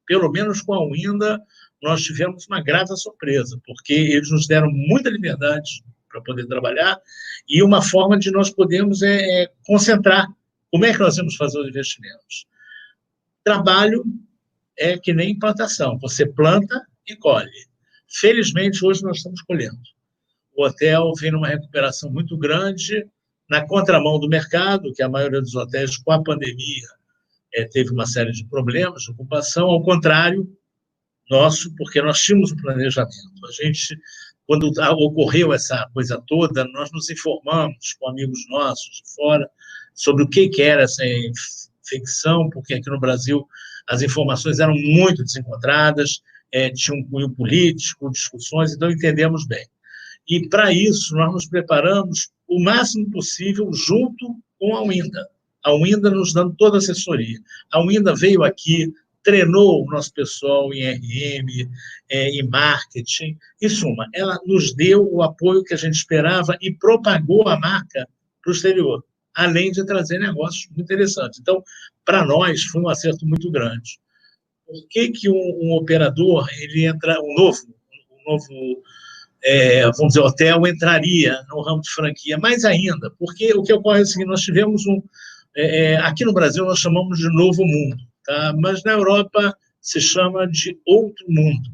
Pelo menos com a Wyndham, nós tivemos uma grata surpresa, porque eles nos deram muita liberdade para poder trabalhar e uma forma de nós podermos concentrar. Como é que nós vamos fazer os investimentos? Trabalho é que nem plantação. Você planta e colhe. Felizmente, hoje nós estamos colhendo. O hotel vem numa recuperação muito grande, na contramão do mercado, que a maioria dos hotéis, com a pandemia, teve uma série de problemas de ocupação, ao contrário nosso, porque nós tínhamos um planejamento. A gente, quando ocorreu essa coisa toda, nós nos informamos com amigos nossos de fora sobre o que era essa infecção, porque aqui no Brasil as informações eram muito desencontradas, tinha um cunho político, discussões, então entendemos bem. E, para isso, nós nos preparamos o máximo possível junto com a Winda. A Winda nos dando toda a assessoria. A Winda veio aqui, treinou o nosso pessoal em RM, em marketing. Em suma, ela nos deu o apoio que a gente esperava e propagou a marca para o exterior, além de trazer negócios muito interessantes. Então, para nós, foi um acerto muito grande. Por que um operador, ele entra, um novo vamos dizer, hotel entraria no ramo de franquia? Mais ainda, porque o que ocorre é o seguinte, nós tivemos aqui no Brasil nós chamamos de novo mundo, tá? Mas na Europa se chama de outro mundo.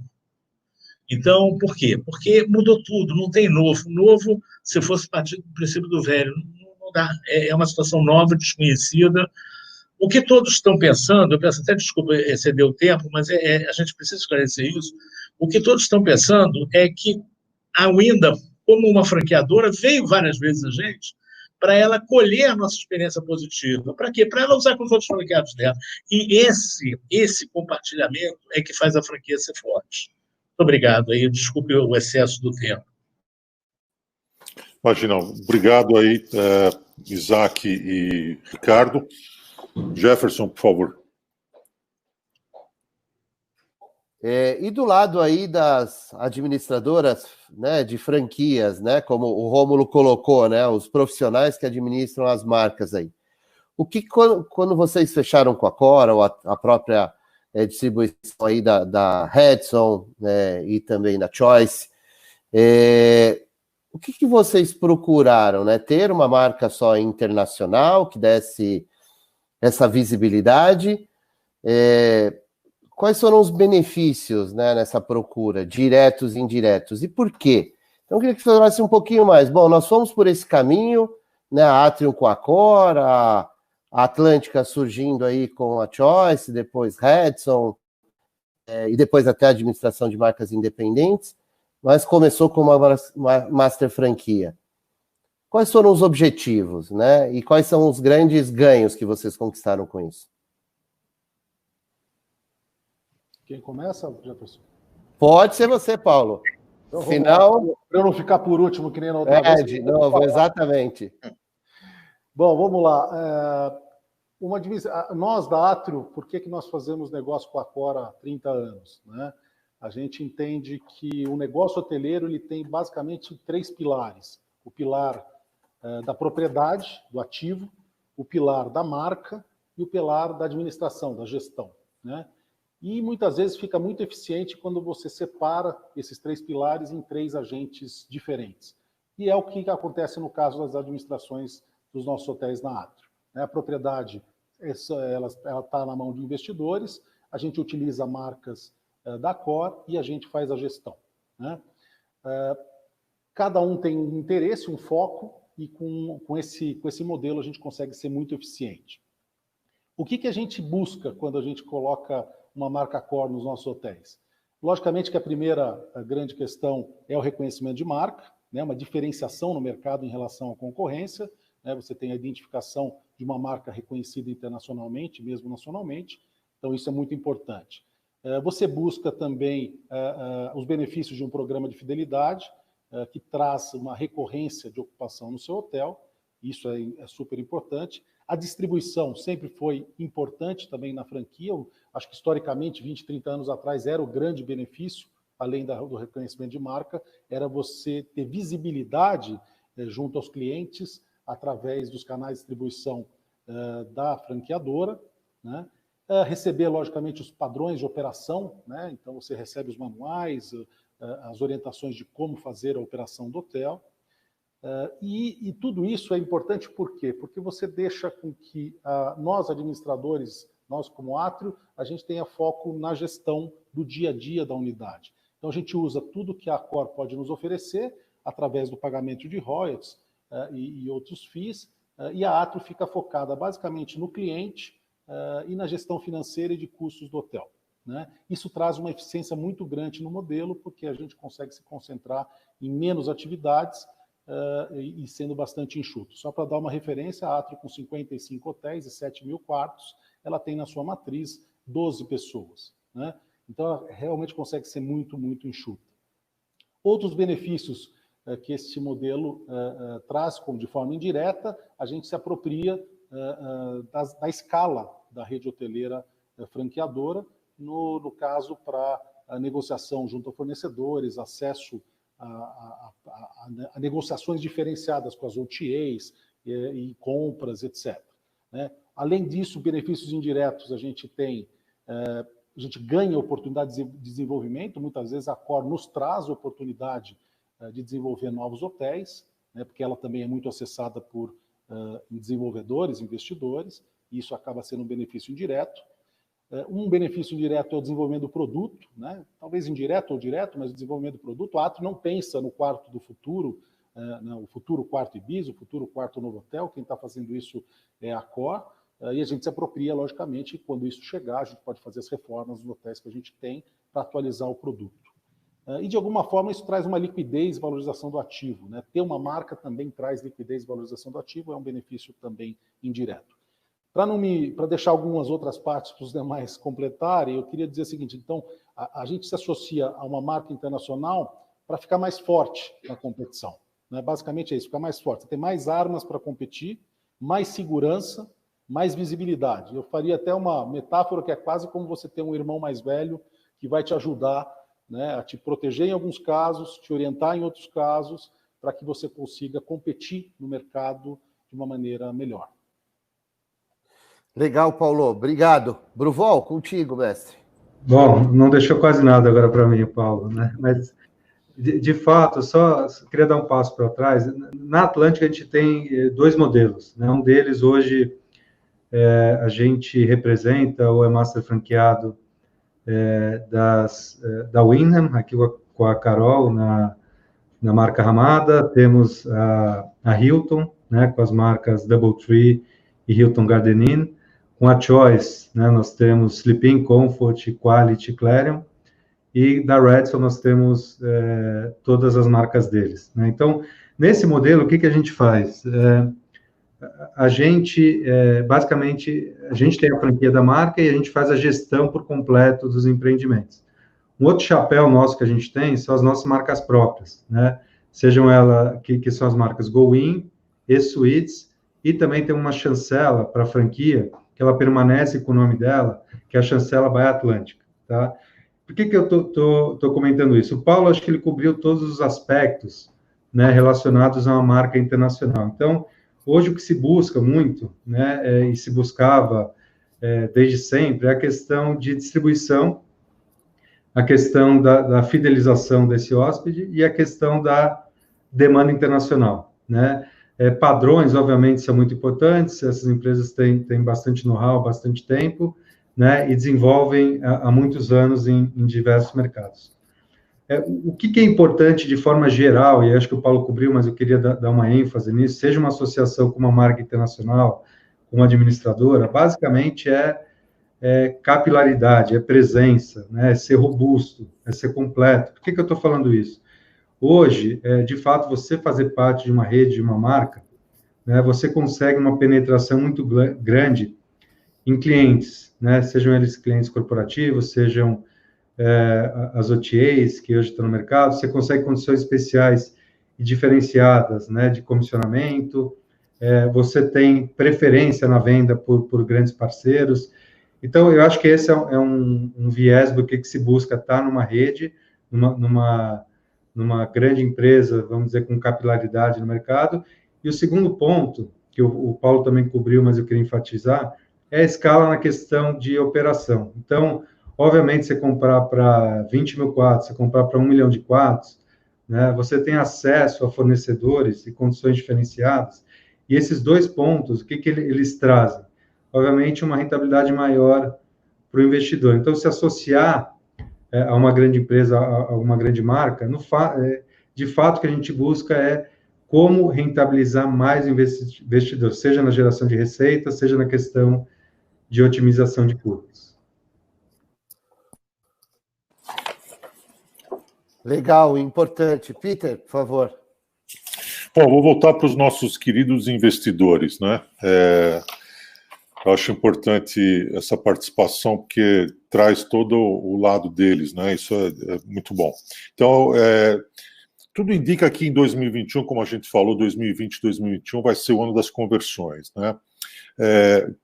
Então, por quê? Porque mudou tudo, não tem novo. Novo, se fosse partir do princípio do velho, não dá. É uma situação nova, desconhecida. O que todos estão pensando, eu peço até desculpa exceder o tempo, mas a gente precisa esclarecer isso. O que todos estão pensando é que a Winda, como uma franqueadora, veio várias vezes a gente para ela colher a nossa experiência positiva. Para quê? Para ela usar com os outros franqueados dela. E esse compartilhamento é que faz a franquia ser forte. Muito obrigado. Aí, desculpe o excesso do tempo. Imagina, obrigado aí, Isaac e Ricardo. Jefferson, por favor. E do lado aí das administradoras, né, de franquias, né, como o Rômulo colocou, né, os profissionais que administram as marcas aí. O que, quando vocês fecharam com a Cora, ou a própria distribuição aí da Redson, né, e também da Choice, o que vocês procuraram, né? Ter uma marca só internacional que desse essa visibilidade? Quais foram os benefícios, né, nessa procura, diretos e indiretos, e por quê? Então, eu queria que você falasse um pouquinho mais. Bom, nós fomos por esse caminho, né, a Atrium com a Cora, a Atlântica surgindo aí com a Choice, depois Redson, e depois até a administração de marcas independentes, mas começou com uma master franquia. Quais foram os objetivos, né, e quais são os grandes ganhos que vocês conquistaram com isso? Quem começa, Jefferson? Pode ser você, Paulo. Então, final... Para eu não ficar por último, que nem na outra vez. De novo, exatamente. Bom, vamos lá. Nós da Atrio, por que nós fazemos negócio com a Cora há 30 anos? Né? A gente entende que o negócio hoteleiro ele tem basicamente 3 pilares. O pilar da propriedade, do ativo, o pilar da marca e o pilar da administração, da gestão. Né? E muitas vezes fica muito eficiente quando você separa esses 3 pilares em 3 agentes diferentes. E é o que acontece no caso das administrações dos nossos hotéis na Atrio. A propriedade ela está na mão de investidores, a gente utiliza marcas da Cora e a gente faz a gestão. Né? Cada um tem um interesse, um foco, e com esse modelo a gente consegue ser muito eficiente. O que a gente busca quando a gente coloca uma marca Core nos nossos hotéis? Logicamente que a primeira grande questão é o reconhecimento de marca, né, uma diferenciação no mercado em relação à concorrência, né, você tem a identificação de uma marca reconhecida internacionalmente, mesmo nacionalmente, então isso é muito importante. Você busca também os benefícios de um programa de fidelidade, que traz uma recorrência de ocupação no seu hotel, isso é super importante. A distribuição sempre foi importante também na franquia. Eu acho que historicamente, 20, 30 anos atrás, era o grande benefício, além do reconhecimento de marca, era você ter visibilidade junto aos clientes através dos canais de distribuição da franqueadora, né? Receber, logicamente, os padrões de operação, né? Então você recebe os manuais, as orientações de como fazer a operação do hotel. E tudo isso é importante por quê? Porque você deixa com que nós, administradores, nós como Atrio, a gente tenha foco na gestão do dia a dia da unidade. Então a gente usa tudo que a Cora pode nos oferecer através do pagamento de royalties e outros FIIs, e a Atrio fica focada basicamente no cliente e na gestão financeira e de custos do hotel. Né? Isso traz uma eficiência muito grande no modelo, porque a gente consegue se concentrar em menos atividades e sendo bastante enxuto. Só para dar uma referência, a Atrio, com 55 hotéis e 7 mil quartos, ela tem na sua matriz 12 pessoas. Né? Então, ela realmente consegue ser muito, muito enxuta. Outros benefícios que esse modelo traz como de forma indireta, a gente se apropria da escala da rede hoteleira franqueadora, no caso para a negociação junto a fornecedores, acesso a negociações diferenciadas com as OTAs e compras, etc. Né? Além disso, benefícios indiretos, a gente ganha oportunidades de desenvolvimento, muitas vezes a Accor nos traz oportunidade de desenvolver novos hotéis, né, porque ela também é muito acessada por desenvolvedores, investidores, e isso acaba sendo um benefício indireto. Um benefício indireto é o desenvolvimento do produto, né? Talvez indireto ou direto, mas o desenvolvimento do produto. A Atrio não pensa no quarto do futuro, o futuro quarto Ibiza, o futuro quarto novo hotel. Quem está fazendo isso é a Accor, e a gente se apropria, logicamente, e quando isso chegar, a gente pode fazer as reformas nos hotéis que a gente tem para atualizar o produto. E, de alguma forma, isso traz uma liquidez e valorização do ativo, né? Ter uma marca também traz liquidez e valorização do ativo, é um benefício também indireto. Para deixar algumas outras partes para os demais completarem, eu queria dizer o seguinte: então, a gente se associa a uma marca internacional para ficar mais forte na competição. Né? Basicamente é isso, ficar mais forte. Você tem mais armas para competir, mais segurança, mais visibilidade. Eu faria até uma metáfora que é quase como você ter um irmão mais velho que vai te ajudar, né, a te proteger em alguns casos, te orientar em outros casos, para que você consiga competir no mercado de uma maneira melhor. Legal, Paulo. Obrigado. Bruvol, contigo, mestre. Bom, não deixou quase nada agora para mim, Paulo, né? Mas, de fato, só queria dar um passo para trás. Na Atlântica, a gente tem dois modelos, né? Um deles, hoje, a gente representa ou é master franqueado da Wyndham, aqui com a Carol, na marca Ramada. Temos a Hilton, né, com as marcas DoubleTree e Hilton Garden Inn. Com a Choice, né, nós temos Sleep In, Comfort, Quality, Clarion. E da Radisson nós temos todas as marcas deles. Né? Então, nesse modelo, o que a gente faz? A gente, basicamente, a gente tem a franquia da marca e a gente faz a gestão por completo dos empreendimentos. Um outro chapéu nosso que a gente tem são as nossas marcas próprias, né? Sejam elas, que são as marcas Go-In, E-Suites, e também tem uma chancela para a franquia, que ela permanece com o nome dela, que é a chancela by Atlântica, tá? Por que eu tô comentando isso? O Paulo, acho que ele cobriu todos os aspectos, né, relacionados a uma marca internacional. Então, hoje o que se busca muito, né, e se buscava desde sempre, é a questão de distribuição, a questão da fidelização desse hóspede e a questão da demanda internacional, né? Padrões, obviamente, são muito importantes, essas empresas têm bastante know-how, bastante tempo, né, e desenvolvem há muitos anos em diversos mercados. O que é importante de forma geral, e acho que o Paulo cobriu, mas eu queria dar uma ênfase nisso, seja uma associação com uma marca internacional, com uma administradora, basicamente é capilaridade, é presença, né, é ser robusto, é ser completo. Por que eu estou falando isso? Hoje, de fato, você fazer parte de uma rede, de uma marca, né, você consegue uma penetração muito grande em clientes, né, sejam eles clientes corporativos, sejam as OTAs que hoje estão no mercado, você consegue condições especiais e diferenciadas, né, de comissionamento, você tem preferência na venda por grandes parceiros. Então, eu acho que esse é um viés do que se busca estar numa rede, numa grande empresa, vamos dizer, com capilaridade no mercado. E o segundo ponto, que o Paulo também cobriu, mas eu queria enfatizar, é a escala na questão de operação. Então, obviamente, você comprar para 20 mil quartos, você comprar para 1 milhão de quartos, né, você tem acesso a fornecedores e condições diferenciadas. E esses dois pontos, o que eles trazem? Obviamente, uma rentabilidade maior para o investidor. Então, se associar a uma grande empresa, a uma grande marca, de fato, o que a gente busca é como rentabilizar mais o investidor, seja na geração de receita, seja na questão de otimização de custos. Legal, importante. Peter, por favor. Bom, vou voltar para os nossos queridos investidores, né? Eu acho importante essa participação, porque traz todo o lado deles, né? Isso é muito bom. Então, tudo indica que em 2021, como a gente falou, 2020 e 2021 vai ser o ano das conversões, né?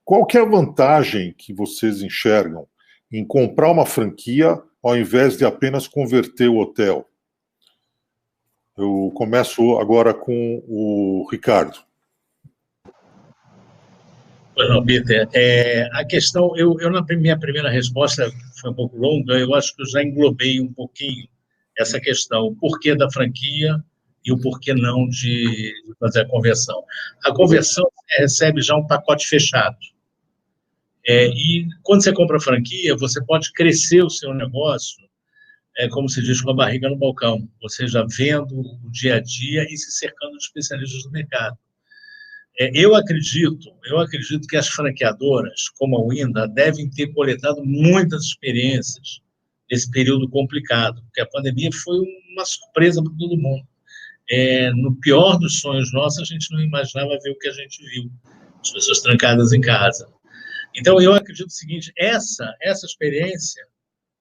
Qual que é a vantagem que vocês enxergam em comprar uma franquia ao invés de apenas converter o hotel? Eu começo agora com o Ricardo. Não, Peter, a questão, na minha primeira resposta foi um pouco longa, eu acho que eu já englobei um pouquinho essa questão, o porquê da franquia e o porquê não de fazer a conversão. A conversão recebe já um pacote fechado. E quando você compra a franquia, você pode crescer o seu negócio, como se diz, com a barriga no balcão, você já vendo o dia a dia e se cercando de especialistas do mercado. Eu acredito que as franqueadoras, como a Oinda, devem ter coletado muitas experiências nesse período complicado, porque a pandemia foi uma surpresa para todo mundo. No pior dos sonhos nossos, a gente não imaginava ver o que a gente viu, as pessoas trancadas em casa. Então, eu acredito o seguinte, essa experiência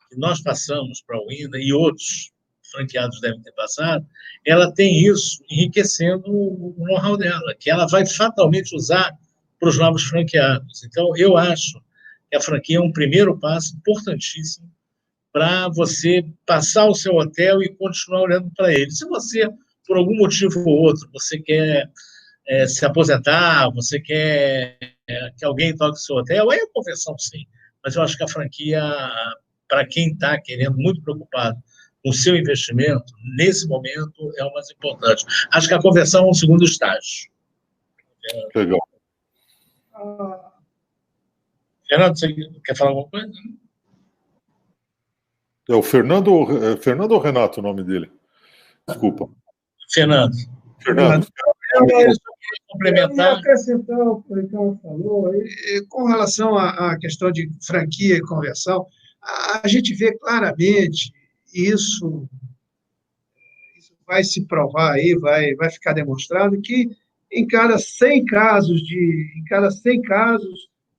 que nós passamos para a Oinda e outros franqueados devem ter passado, ela tem isso enriquecendo o know-how dela, que ela vai fatalmente usar para os novos franqueados. Então, eu acho que a franquia é um primeiro passo importantíssimo para você passar o seu hotel e continuar olhando para ele. Se você, por algum motivo ou outro, você quer se aposentar, você quer que alguém toque o seu hotel, aí é conversão, sim. Mas eu acho que a franquia, para quem está querendo, muito preocupado com o seu investimento, nesse momento, é o mais importante. Acho que a conversão é um segundo estágio. Legal. Fernando, você quer falar alguma coisa? É o Fernando ou Renato o nome dele? Desculpa. Fernando. Eu queria complementar. Eu acrescentar o que o Ricardo falou. Com relação à questão de franquia e conversão, a gente vê claramente isso vai se provar aí, vai ficar demonstrado que em cada 100 casos,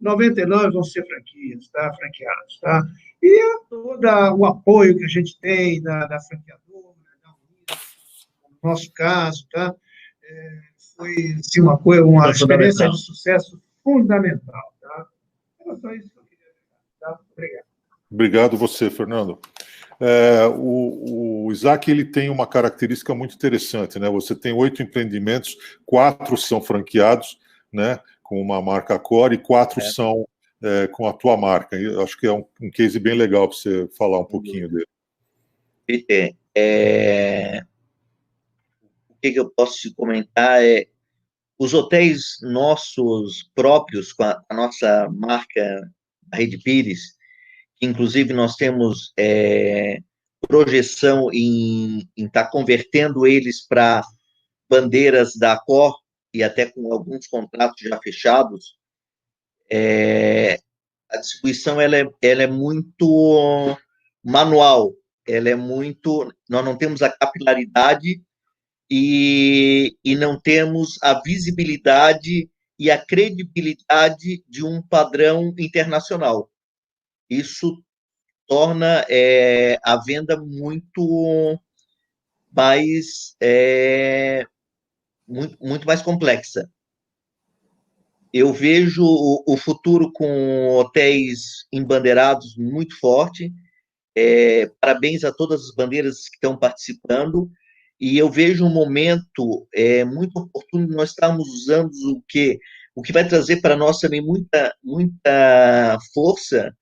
99 vão ser franquias, tá? Franqueados, tá? E todo o apoio que a gente tem da franqueadora, no nosso caso, tá? Foi assim, uma experiência de sucesso fundamental, tá? Era só isso que eu queria dizer, tá? Obrigado. Obrigado você, Fernando. O Isaac ele tem uma característica muito interessante, né? Você tem 8 empreendimentos, 4 são franqueados, né? Com uma marca core e 4 são com a tua marca. Eu acho que é um case bem legal para você falar um pouquinho dele. Peter, o que eu posso te comentar os hotéis nossos próprios, com a nossa marca, a Rede Pires, que inclusive nós temos projeção em estar convertendo eles para bandeiras da Accor, e até com alguns contratos já fechados, a distribuição ela é muito manual, nós não temos a capilaridade e não temos a visibilidade e a credibilidade de um padrão internacional. Isso torna a venda muito mais muito mais complexa. Eu vejo o futuro com hotéis embandeirados muito forte. Parabéns a todas as bandeiras que estão participando. E eu vejo um momento muito oportuno de nós estarmos usando o que vai trazer para nós também muita força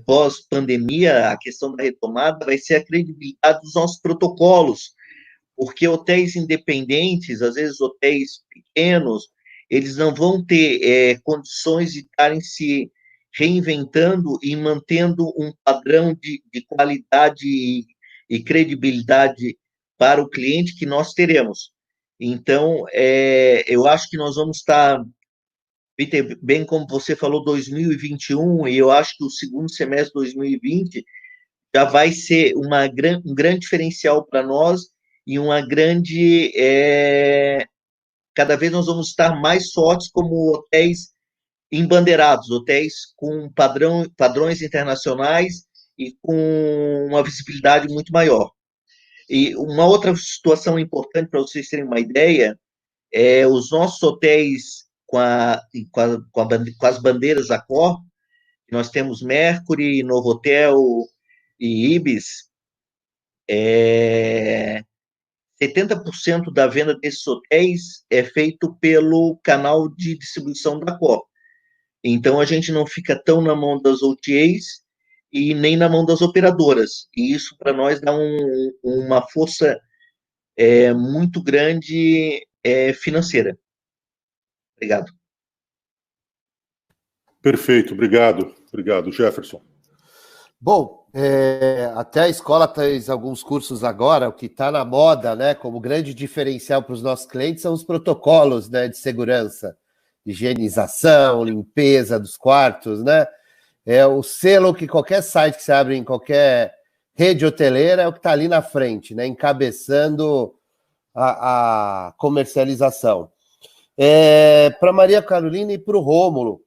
pós-pandemia, a questão da retomada, vai ser a credibilidade dos nossos protocolos, porque hotéis independentes, às vezes hotéis pequenos, eles não vão ter condições de estarem se reinventando e mantendo um padrão de qualidade e credibilidade para o cliente que nós teremos. Então, eu acho que nós vamos estar, Peter, bem como você falou, 2021, e eu acho que o segundo semestre de 2020 já vai ser um grande diferencial para nós e uma grande... cada vez nós vamos estar mais fortes como hotéis embandeirados, hotéis com padrões internacionais e com uma visibilidade muito maior. E uma outra situação importante para vocês terem uma ideia é os nossos hotéis com as bandeiras da Accor. Nós temos Mercury, Novotel e Ibis. 70% da venda desses hotéis é feito pelo canal de distribuição da Accor. Então, a gente não fica tão na mão das OTAs e nem na mão das operadoras. E isso, para nós, dá uma força muito grande financeira. Obrigado. Perfeito, obrigado. Obrigado, Jefferson. Bom, até a escola fez alguns cursos agora, o que está na moda, né, como grande diferencial para os nossos clientes são os protocolos, né, de segurança, higienização, limpeza dos quartos, né? É o selo que qualquer site que você abre em qualquer rede hoteleira é o que está ali na frente, né, encabeçando a comercialização. Para Maria Carolina e para o Rômulo,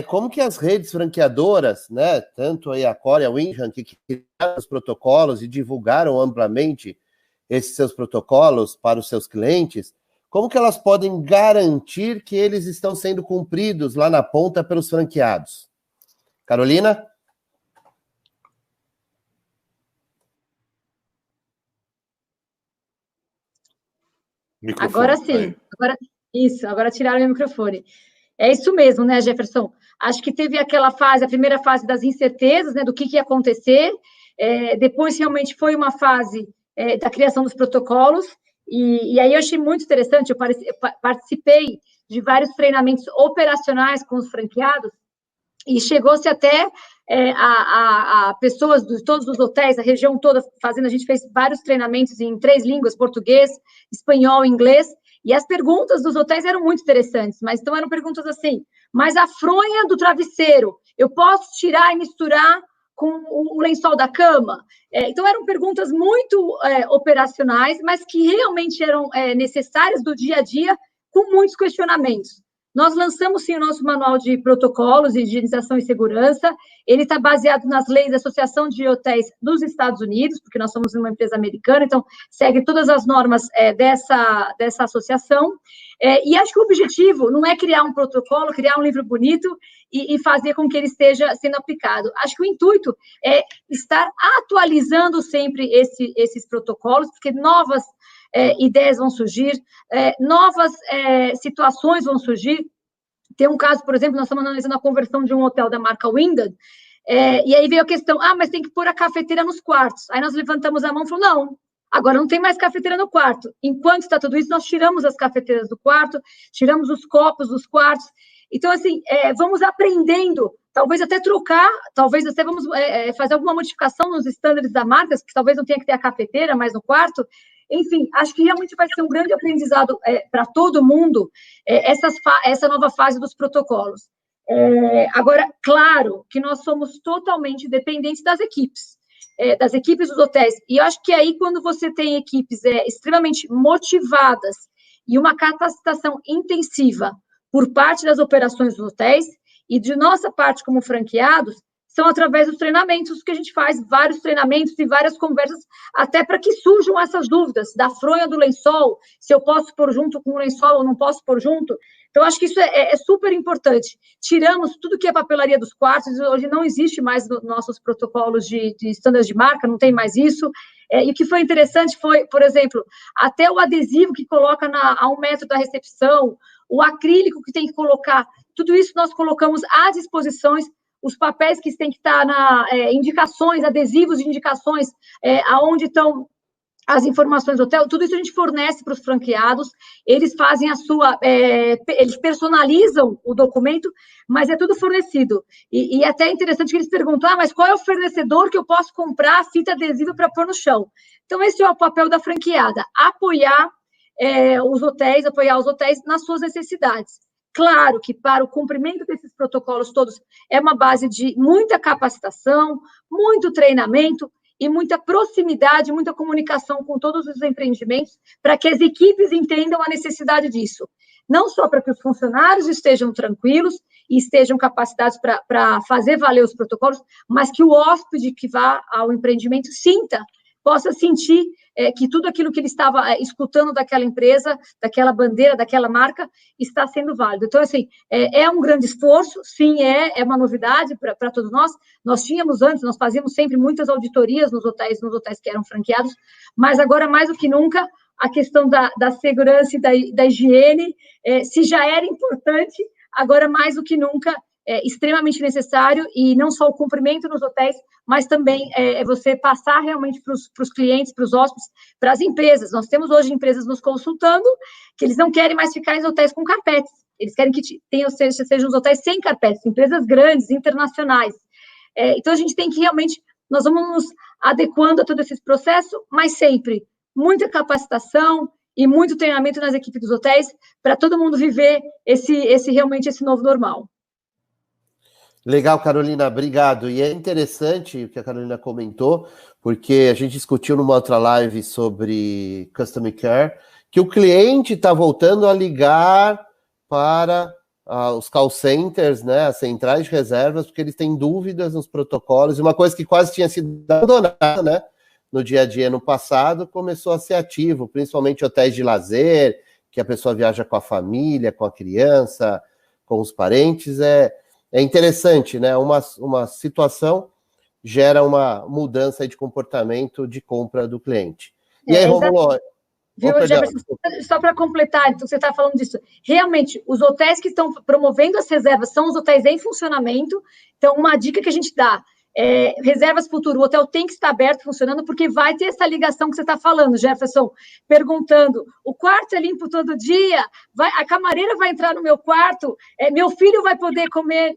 como que as redes franqueadoras, né, tanto a Accor e a Wyndham, que criaram os protocolos e divulgaram amplamente esses seus protocolos para os seus clientes, como que elas podem garantir que eles estão sendo cumpridos lá na ponta pelos franqueados? Carolina? Microfone. Agora sim. Agora tiraram meu microfone. É isso mesmo, né, Jefferson? Acho que teve aquela fase, a primeira fase das incertezas, né, do que ia acontecer. Depois, realmente, foi uma fase da criação dos protocolos. E aí eu achei muito interessante, eu participei de vários treinamentos operacionais com os franqueados, e chegou-se até a pessoas de todos os hotéis, a região toda fazendo, a gente fez vários treinamentos em 3 línguas, português, espanhol, inglês, e as perguntas dos hotéis eram muito interessantes, mas então eram perguntas assim, mas a fronha do travesseiro, eu posso tirar e misturar com o lençol da cama? Então, eram perguntas muito operacionais, mas que realmente eram necessárias do dia a dia, com muitos questionamentos. Nós lançamos, sim, o nosso manual de protocolos de higienização e segurança. Ele está baseado nas leis da Associação de Hotéis dos Estados Unidos, porque nós somos uma empresa americana, então segue todas as normas dessa associação. E acho que o objetivo não é criar um protocolo, criar um livro bonito e fazer com que ele esteja sendo aplicado. Acho que o intuito é estar atualizando sempre esses protocolos, porque novas ideias vão surgir, novas situações vão surgir. Tem um caso, por exemplo, nós estamos analisando a conversão de um hotel da marca Wyndham, e aí veio a questão, mas tem que pôr a cafeteira nos quartos. Aí nós levantamos a mão e falamos, não, agora não tem mais cafeteira no quarto. Enquanto está tudo isso, nós tiramos as cafeteiras do quarto, tiramos os copos dos quartos. Então, assim, vamos aprendendo, talvez até trocar, talvez até vamos fazer alguma modificação nos estándares da marca, que talvez não tenha que ter a cafeteira mais no quarto. Enfim, acho que realmente vai ser um grande aprendizado para todo mundo essa nova fase dos protocolos. Agora, claro que nós somos totalmente dependentes das equipes dos hotéis. E eu acho que aí, quando você tem equipes extremamente motivadas e uma capacitação intensiva por parte das operações dos hotéis e de nossa parte como franqueados, são através dos treinamentos que a gente faz, vários treinamentos e várias conversas, até para que surjam essas dúvidas da fronha do lençol, se eu posso pôr junto com o lençol ou não posso pôr junto. Então, acho que isso é super importante. Tiramos tudo que é papelaria dos quartos, hoje não existe mais nos nossos protocolos de estándares de marca, não tem mais isso. E o que foi interessante foi, por exemplo, até o adesivo que coloca a 1 metro da recepção, o acrílico que tem que colocar, tudo isso nós colocamos às disposições, os papéis que têm que estar indicações, adesivos de indicações, aonde estão as informações do hotel, tudo isso a gente fornece para os franqueados, eles fazem eles personalizam o documento, mas é tudo fornecido. E até é interessante que eles perguntam, mas qual é o fornecedor que eu posso comprar a fita adesiva para pôr no chão? Então, esse é o papel da franqueada, apoiar os hotéis nas suas necessidades. Claro que para o cumprimento desses protocolos todos é uma base de muita capacitação, muito treinamento e muita proximidade, muita comunicação com todos os empreendimentos para que as equipes entendam a necessidade disso. Não só para que os funcionários estejam tranquilos e estejam capacitados para fazer valer os protocolos, mas que o hóspede que vá ao empreendimento sinta possa sentir que tudo aquilo que ele estava escutando daquela empresa, daquela bandeira, daquela marca, está sendo válido. Então, assim, é um grande esforço, sim, é uma novidade para todos nós. Nós tínhamos antes, nós fazíamos sempre muitas auditorias nos hotéis que eram franqueados, mas agora, mais do que nunca, a questão da segurança e da higiene, se já era importante, agora, mais do que nunca, é extremamente necessário, e não só o cumprimento nos hotéis, mas também você passar realmente para os clientes, para os hóspedes, para as empresas. Nós temos hoje empresas nos consultando que eles não querem mais ficar em hotéis com carpetes, eles querem que sejam os hotéis sem carpetes, empresas grandes, internacionais. Então, a gente tem que realmente, nós vamos nos adequando a todo esse processo, mas sempre muita capacitação e muito treinamento nas equipes dos hotéis, para todo mundo viver realmente esse novo normal. Legal, Carolina, obrigado. E é interessante o que a Carolina comentou, porque a gente discutiu numa outra live sobre Customer Care, que o cliente está voltando a ligar para os call centers, né, as centrais de reservas, porque eles têm dúvidas nos protocolos, e uma coisa que quase tinha sido abandonada, né, no dia a dia no passado, começou a ser ativo, principalmente hotéis de lazer, que a pessoa viaja com a família, com a criança, com os parentes. É interessante, né? Uma situação gera uma mudança de comportamento de compra do cliente. E aí, Romulo... Só para completar, então, você está falando disso. Realmente, os hotéis que estão promovendo as reservas são os hotéis em funcionamento. Então, uma dica que a gente dá, reservas futuro, o hotel tem que estar aberto, funcionando, porque vai ter essa ligação que você está falando, Jefferson, perguntando, o quarto é limpo todo dia? A camareira vai entrar no meu quarto? Meu filho vai poder comer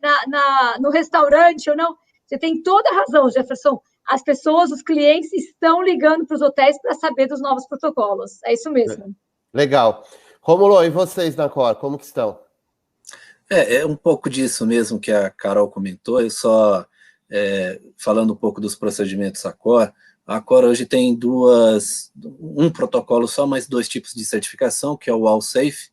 no restaurante ou não? Você tem toda a razão, Jefferson. As pessoas, os clientes estão ligando para os hotéis para saber dos novos protocolos. É isso mesmo. Legal. Romulo, e vocês na Cor, como que estão? É um pouco disso mesmo que a Carol comentou, eu só... falando um pouco dos procedimentos a Cor hoje tem um protocolo só, mas 2 tipos de certificação, que é o AllSafe.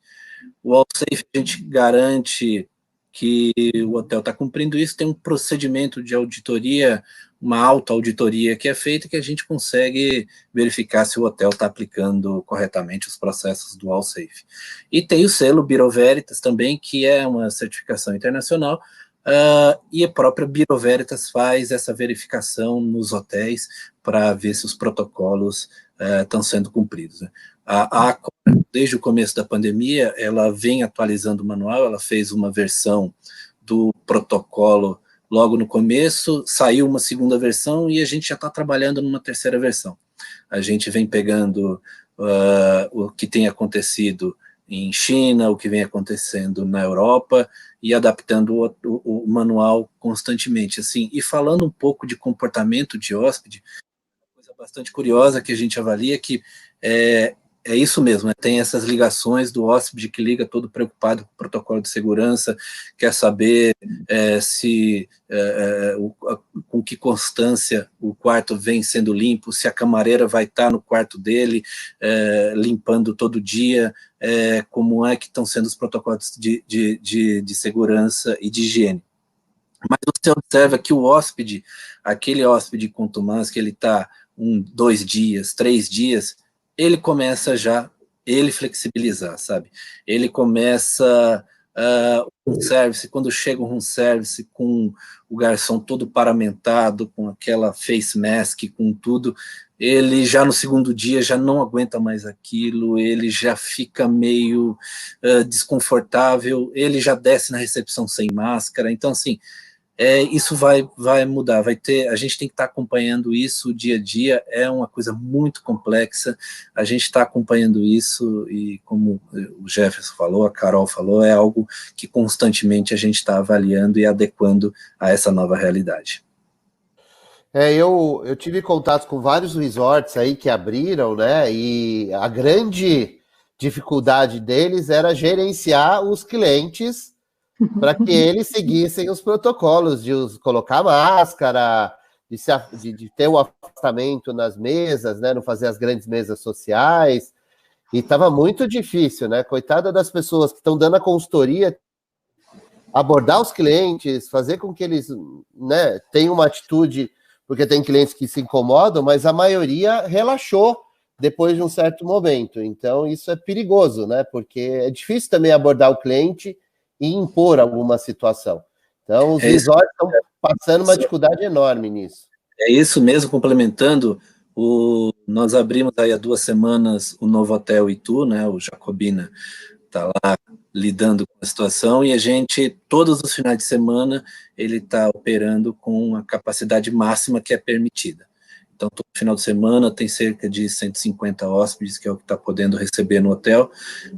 O AllSafe a gente garante que o hotel está cumprindo isso, tem um procedimento de auditoria, uma autoauditoria que é feita, que a gente consegue verificar se o hotel está aplicando corretamente os processos do AllSafe. E tem o selo Bureau Veritas também, que é uma certificação internacional, e a própria Bureau Veritas faz essa verificação nos hotéis para ver se os protocolos estão sendo cumpridos, né? Desde o começo da pandemia, ela vem atualizando o manual, ela fez uma versão do protocolo logo no começo, saiu uma segunda versão e a gente já está trabalhando numa terceira versão. A gente vem pegando o que tem acontecido em China, o que vem acontecendo na Europa, e adaptando o manual constantemente, assim. E falando um pouco de comportamento de hóspede, uma coisa bastante curiosa que a gente avalia que é isso mesmo, né? Tem essas ligações do hóspede que liga todo preocupado com o protocolo de segurança, quer saber com que constância o quarto vem sendo limpo, se a camareira vai estar no quarto dele, limpando todo dia, como é que estão sendo os protocolos de segurança e de higiene. Mas você observa que o hóspede, aquele hóspede contumaz, que ele está 1, 2 dias, 3 dias, ele começa ele flexibilizar, sabe? Ele começa um service, quando chega um room service com o garçom todo paramentado, com aquela face mask, com tudo, ele já no segundo dia já não aguenta mais aquilo, ele já fica meio desconfortável, ele já desce na recepção sem máscara. Então, assim, isso vai mudar, a gente tem que estar acompanhando isso dia a dia, é uma coisa muito complexa, a gente está acompanhando isso, e como o Jefferson falou, a Carol falou, é algo que constantemente a gente está avaliando e adequando a essa nova realidade. Eu tive contato com vários resorts aí que abriram, né, e a grande dificuldade deles era gerenciar os clientes para que eles seguissem os protocolos de colocar máscara, de ter o afastamento nas mesas, né, não fazer as grandes mesas sociais, e estava muito difícil, né, coitada das pessoas que estão dando a consultoria, abordar os clientes, fazer com que eles, né, tenham uma atitude porque tem clientes que se incomodam, mas a maioria relaxou depois de um certo momento. Então, isso é perigoso, né? Porque é difícil também abordar o cliente e impor alguma situação. Então, os resorts estão passando uma dificuldade enorme nisso. É isso mesmo, complementando, nós abrimos aí há 2 semanas o novo hotel Itu, né? O Jacobina está lá lidando com a situação, e a gente, todos os finais de semana, ele está operando com a capacidade máxima que é permitida. Então, todo final de semana tem cerca de 150 hóspedes, que é o que está podendo receber no hotel,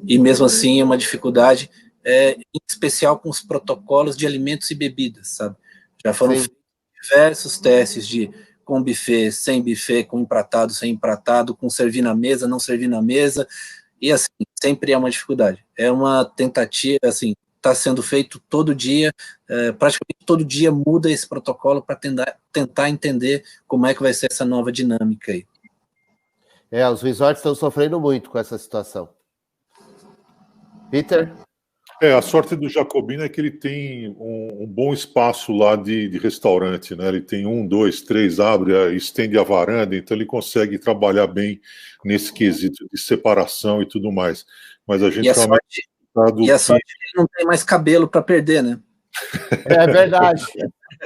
e mesmo assim é uma dificuldade, em especial com os protocolos de alimentos e bebidas, sabe? Já foram feitos diversos testes com buffet, sem buffet, com empratado, sem empratado, com servir na mesa, não servir na mesa, e assim, sempre é uma dificuldade. É uma tentativa, assim, está sendo feito todo dia, praticamente todo dia muda esse protocolo para tentar entender como é que vai ser essa nova dinâmica aí. Os resorts estão sofrendo muito com essa situação. Peter? A sorte do Jacobina é que ele tem um bom espaço lá de restaurante, né? Ele tem 1, 2, 3, abre, estende a varanda, então ele consegue trabalhar bem nesse quesito de separação e tudo mais. Mas a gente e a sorte é que ele não tem mais cabelo para perder, né? É verdade.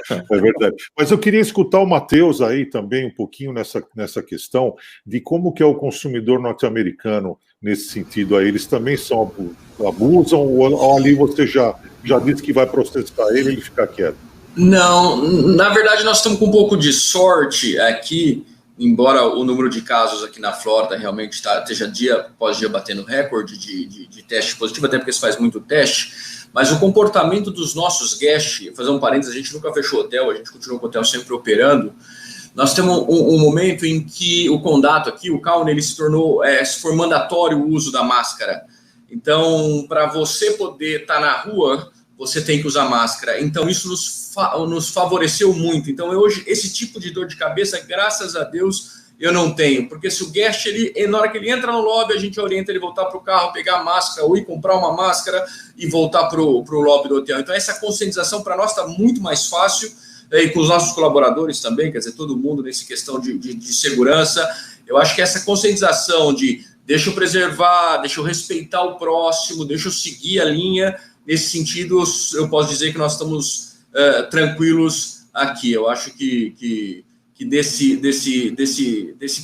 É verdade. Mas eu queria escutar o Matheus aí também um pouquinho nessa questão de como que é o consumidor norte-americano nesse sentido aí. Eles também abusam ou ali você já disse que vai processar ele fica quieto? Não, na verdade nós estamos com um pouco de sorte aqui, embora o número de casos aqui na Flórida realmente esteja dia após dia batendo recorde de teste positivo, até porque se faz muito teste. Mas o comportamento dos nossos guests, fazer um parênteses, a gente nunca fechou o hotel, a gente continua com o hotel sempre operando. Nós temos um momento em que o condado aqui, o county, ele se foi mandatório o uso da máscara. Então, para você poder estar na rua, você tem que usar máscara. Então, isso nos favoreceu muito. Então, hoje, esse tipo de dor de cabeça, graças a Deus, eu não tenho, porque se o guest, na hora que ele entra no lobby, a gente orienta ele voltar para o carro, pegar a máscara, ou ir comprar uma máscara e voltar para o lobby do hotel. Então, essa conscientização para nós está muito mais fácil, e com os nossos colaboradores também, quer dizer, todo mundo nessa questão de segurança. Eu acho que essa conscientização de deixa eu preservar, deixa eu respeitar o próximo, deixa eu seguir a linha, nesse sentido, eu posso dizer que nós estamos tranquilos aqui. Eu acho que desse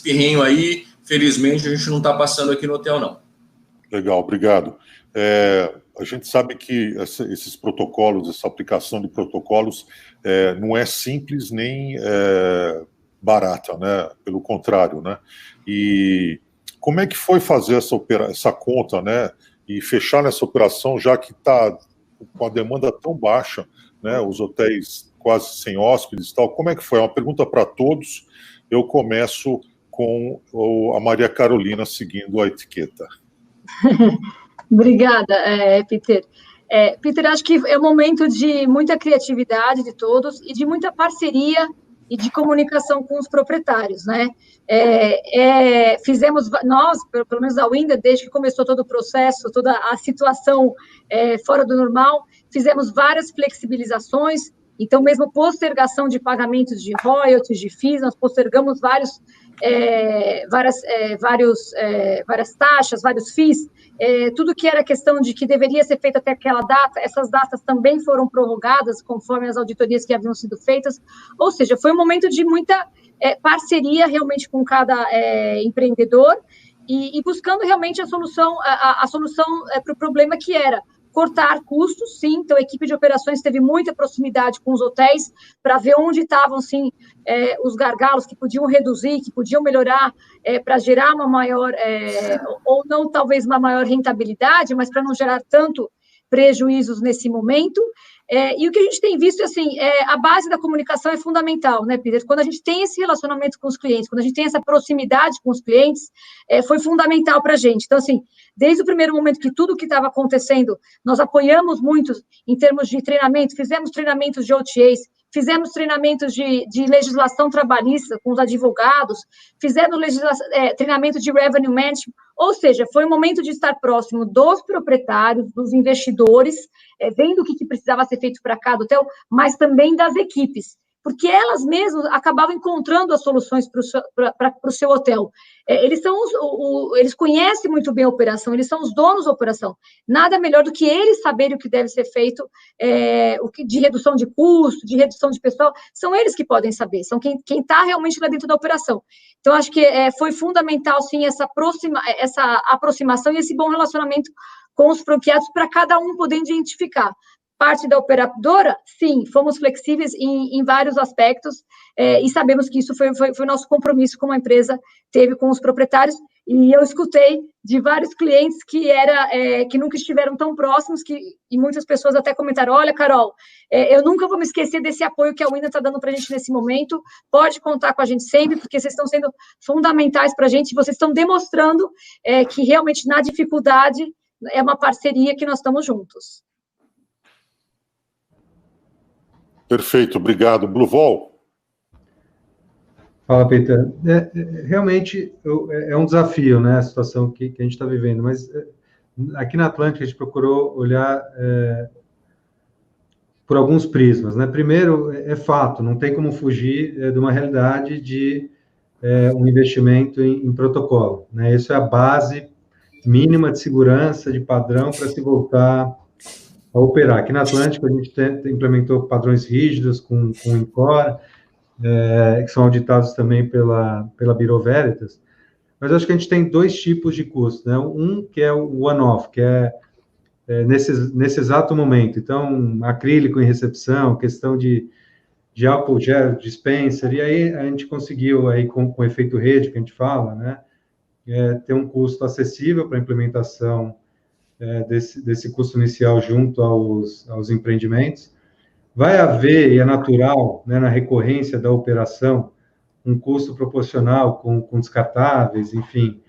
perrenho aí, felizmente, a gente não está passando aqui no hotel, não. Legal, obrigado. A gente sabe que esses protocolos, essa aplicação de protocolos, não é simples nem barata, né? Pelo contrário, né? E como é que foi fazer essa conta, né? E fechar nessa operação, já que está com a demanda tão baixa, né? Os hotéis quase sem hóspedes e tal. Como é que foi? É uma pergunta para todos. Eu começo com a Maria Carolina seguindo a etiqueta. Obrigada, Peter. Peter, acho que é um momento de muita criatividade de todos e de muita parceria e de comunicação com os proprietários, né? Fizemos, nós, pelo menos a Wyndham, desde que começou todo o processo, toda a situação fora do normal, fizemos várias flexibilizações. Então, mesmo postergação de pagamentos de royalties, de FIIs, nós postergamos várias taxas, vários FIIs, tudo que era questão de que deveria ser feito até aquela data, essas datas também foram prorrogadas conforme as auditorias que haviam sido feitas, ou seja, foi um momento de muita parceria realmente com cada empreendedor e buscando realmente a solução para o problema que era cortar custos, sim. Então, a equipe de operações teve muita proximidade com os hotéis para ver onde estavam, sim, os gargalos que podiam reduzir, que podiam melhorar para gerar uma maior, ou não talvez uma maior rentabilidade, mas para não gerar tanto prejuízos nesse momento. E o que a gente tem visto, assim, a base da comunicação é fundamental, né, Peter? Quando a gente tem esse relacionamento com os clientes, quando a gente tem essa proximidade com os clientes, foi fundamental para a gente. Então, assim, desde o primeiro momento que tudo que estava acontecendo, nós apoiamos muito em termos de treinamento, fizemos treinamentos de OTAs, fizemos treinamentos de legislação trabalhista com os advogados, fizemos treinamento de revenue management, ou seja, foi um momento de estar próximo dos proprietários, dos investidores, vendo o que precisava ser feito para cada hotel, mas também das equipes. porque elas mesmas acabavam encontrando as soluções para o seu hotel. Eles conhecem muito bem a operação, eles são os donos da operação. Nada melhor do que eles saberem o que deve ser feito, de redução de custo, de redução de pessoal, são eles que podem saber, são quem está realmente lá dentro da operação. Então, acho que foi fundamental, sim, essa aproximação e esse bom relacionamento com os franqueados para cada um poder identificar. Parte da operadora, sim, fomos flexíveis em vários aspectos e sabemos que isso foi o nosso compromisso como a empresa teve com os proprietários, e eu escutei de vários clientes que nunca estiveram tão próximos, e muitas pessoas até comentaram, olha, Carol, eu nunca vou me esquecer desse apoio que a Wyndham está dando para a gente nesse momento, pode contar com a gente sempre, porque vocês estão sendo fundamentais para a gente, vocês estão demonstrando que realmente na dificuldade é uma parceria que nós estamos juntos. Perfeito, obrigado. Bluvol? Fala, Peter. Realmente é um desafio, né, a situação que a gente está vivendo, mas aqui na Atlântica a gente procurou olhar por alguns prismas, né? Primeiro, é fato, não tem como fugir de uma realidade de um investimento em protocolo, né? Isso é a base mínima de segurança, de padrão para se voltar a operar. Aqui na Atlântica, a gente implementou padrões rígidos com o INCOR, que são auditados também pela Bureau Veritas, mas acho que a gente tem dois tipos de custos, né? Um que é o one-off, que é nesse exato momento. Então, acrílico em recepção, questão de álcool gel, dispenser, e aí a gente conseguiu, aí, com o efeito rede, que a gente fala, né? Ter um custo acessível para a implementação desse custo inicial junto aos empreendimentos. Vai haver, e é natural, né, na recorrência da operação, um custo proporcional com descartáveis, enfim,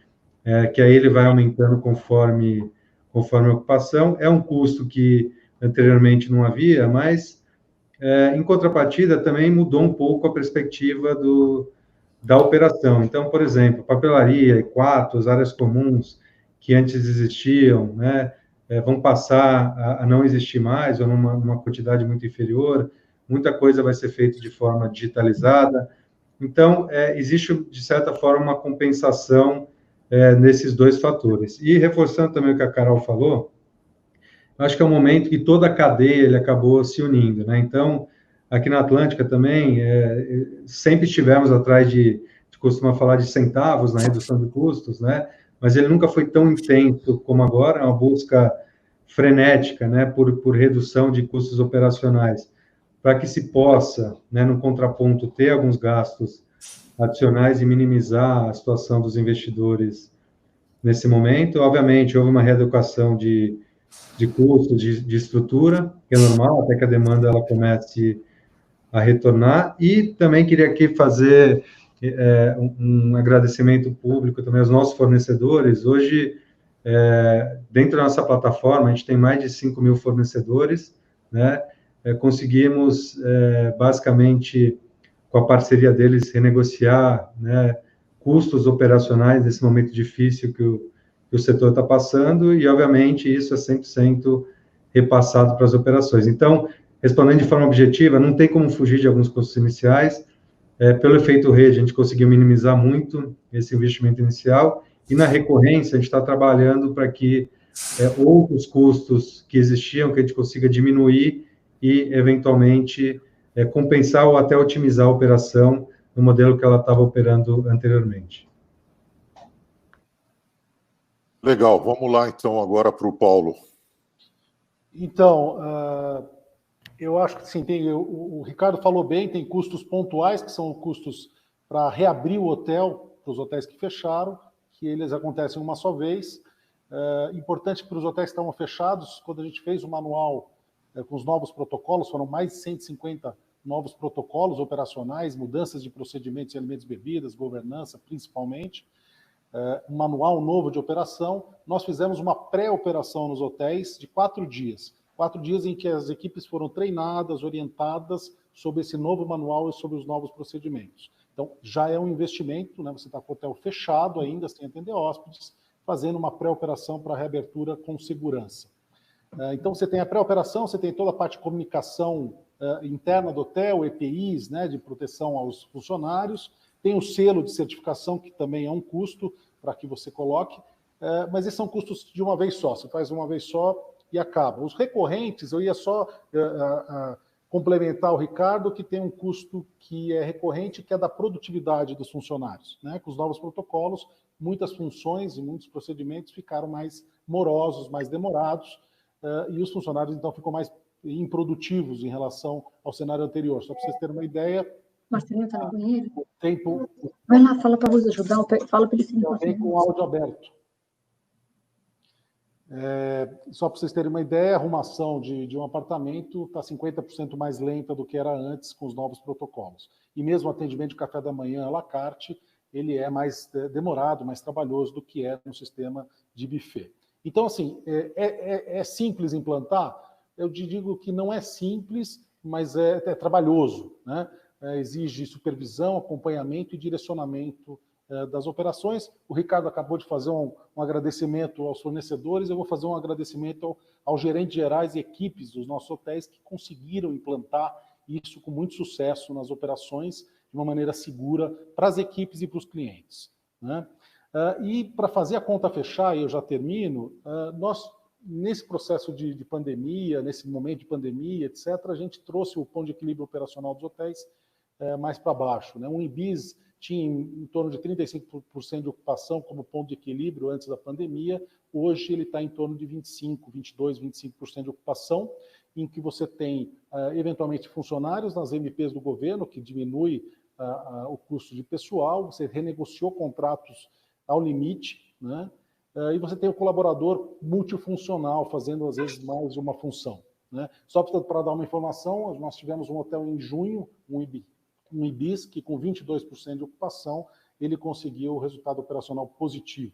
que aí ele vai aumentando conforme a ocupação. É um custo que anteriormente não havia, mas, em contrapartida, também mudou um pouco a perspectiva da operação. Então, por exemplo, papelaria, quartos, áreas comuns, que antes existiam, né, vão passar a não existir mais, ou numa quantidade muito inferior, muita coisa vai ser feita de forma digitalizada. Então, existe, de certa forma, uma compensação nesses dois fatores. E, reforçando também o que a Carol falou, acho que é um momento que toda a cadeia ele acabou se unindo, né? Então, aqui na Atlântica também, sempre estivemos atrás de costuma falar de centavos na redução de custos, né? Mas ele nunca foi tão intenso como agora, é uma busca frenética, né, por redução de custos operacionais, para que se possa, né, no contraponto, ter alguns gastos adicionais e minimizar a situação dos investidores nesse momento. Obviamente, houve uma reeducação de custos, de estrutura, que é normal, até que a demanda ela comece a retornar, e também queria aqui fazer um agradecimento público também aos nossos fornecedores. Hoje, dentro da nossa plataforma, a gente tem mais de 5.000 fornecedores, né? Conseguimos, basicamente, com a parceria deles, renegociar, né, custos operacionais nesse momento difícil que o setor está passando, e, obviamente, isso é 100% repassado para as operações. Então, respondendo de forma objetiva, não tem como fugir de alguns custos iniciais. Pelo efeito rede, a gente conseguiu minimizar muito esse investimento inicial, e na recorrência, a gente está trabalhando para que outros custos que existiam, que a gente consiga diminuir e, eventualmente, compensar ou até otimizar a operação no modelo que ela estava operando anteriormente. Legal, vamos lá, então, agora para o Paulo. Então, eu acho que sim, o Ricardo falou bem, tem custos pontuais, que são custos para reabrir o hotel, para os hotéis que fecharam, que eles acontecem uma só vez. Importante para os hotéis que estavam fechados, quando a gente fez o manual com os novos protocolos, foram mais de 150 novos protocolos operacionais, mudanças de procedimentos em alimentos e bebidas, governança, principalmente, um manual novo de operação. Nós fizemos uma pré-operação nos hotéis de 4 dias. 4 dias em que as equipes foram treinadas, orientadas sobre esse novo manual e sobre os novos procedimentos. Então, já é um investimento, né? Você está com o hotel fechado ainda, sem atender hóspedes, fazendo uma pré-operação para reabertura com segurança. Então, você tem a pré-operação, você tem toda a parte de comunicação interna do hotel, EPIs, né, de proteção aos funcionários, tem o selo de certificação, que também é um custo para que você coloque, mas esses são custos de uma vez só, você faz uma vez só e acaba. Os recorrentes, eu ia só complementar o Ricardo, que tem um custo que é recorrente, que é da produtividade dos funcionários, né? Com os novos protocolos, muitas funções e muitos procedimentos ficaram mais morosos, mais demorados, e os funcionários, então, ficam mais improdutivos em relação ao cenário anterior. Só para vocês terem uma ideia... Marcelinho está no banheiro? O tempo... Vai lá, fala para vos ajudar, fala para ele se vem com o áudio aberto. Só para vocês terem uma ideia, a arrumação de um apartamento está 50% mais lenta do que era antes com os novos protocolos. E mesmo o atendimento de café da manhã à la carte, ele é mais demorado, mais trabalhoso do que é no sistema de buffet. Então, assim, é simples implantar? Eu te digo que não é simples, mas é trabalhoso, né? Exige supervisão, acompanhamento e direcionamento das operações. O Ricardo acabou de fazer um agradecimento aos fornecedores, eu vou fazer um agradecimento aos gerentes gerais e equipes dos nossos hotéis que conseguiram implantar isso com muito sucesso nas operações, de uma maneira segura para as equipes e para os clientes, né? E para fazer a conta fechar, e eu já termino, nós, nesse processo de pandemia, nesse momento de pandemia, etc., a gente trouxe o ponto de equilíbrio operacional dos hotéis mais para baixo, né? Um Ibis tinha em torno de 35% de ocupação como ponto de equilíbrio antes da pandemia, hoje ele está em torno de 25% de ocupação, em que você tem, eventualmente, funcionários nas MPs do governo, que diminui o custo de pessoal, você renegociou contratos ao limite, né? E você tem o colaborador multifuncional, fazendo, às vezes, mais de uma função, né? Só para dar uma informação, nós tivemos um hotel em junho, um Ibis, que com 22% de ocupação, ele conseguiu o resultado operacional positivo.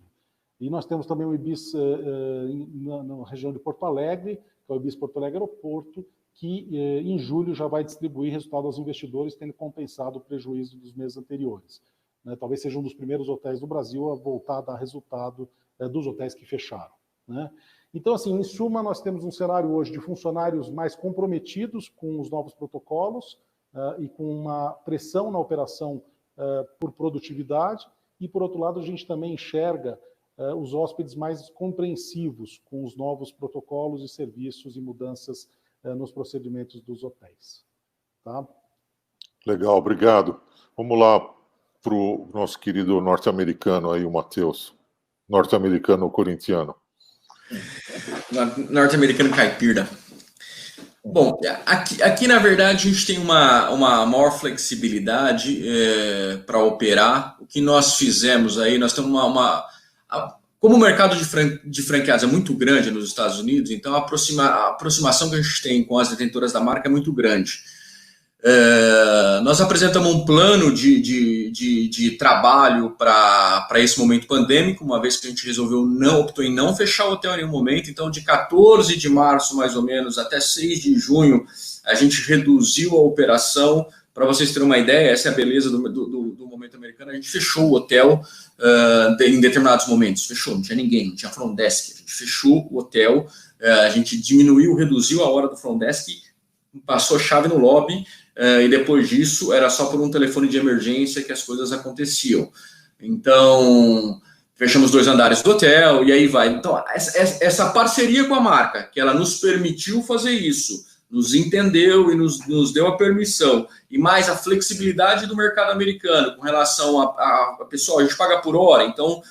E nós temos também um Ibis na região de Porto Alegre, que é o Ibis Porto Alegre Aeroporto, que em julho já vai distribuir resultado aos investidores, tendo compensado o prejuízo dos meses anteriores, né? Talvez seja um dos primeiros hotéis do Brasil a voltar a dar resultado dos hotéis que fecharam, né? Então, assim, em suma, nós temos um cenário hoje de funcionários mais comprometidos com os novos protocolos, e com uma pressão na operação por produtividade, e, por outro lado, a gente também enxerga os hóspedes mais compreensivos com os novos protocolos e serviços e mudanças nos procedimentos dos hotéis. Tá? Legal, obrigado. Vamos lá para o nosso querido norte-americano aí, o Matheus. Norte-americano ou corintiano? Norte-americano caipira. Bom, aqui na verdade a gente tem uma maior flexibilidade para operar. O que nós fizemos aí, nós temos como o mercado de franqueados é muito grande nos Estados Unidos, então a aproximação que a gente tem com as detentoras da marca é muito grande. Nós apresentamos um plano de trabalho para esse momento pandêmico, uma vez que a gente optou em não fechar o hotel em nenhum momento. Então, de 14 de março, mais ou menos, até 6 de junho, a gente reduziu a operação. Para vocês terem uma ideia, essa é a beleza do momento americano, a gente fechou o hotel em determinados momentos. Fechou, não tinha ninguém, não tinha front desk. A gente fechou o hotel, a gente reduziu a hora do front desk, passou a chave no lobby, e depois disso era só por um telefone de emergência que as coisas aconteciam. Então, fechamos 2 andares do hotel e aí vai. Então, essa parceria com a marca, que ela nos permitiu fazer isso, nos entendeu e nos deu a permissão, e mais a flexibilidade do mercado americano com relação a pessoal, a gente paga por hora, então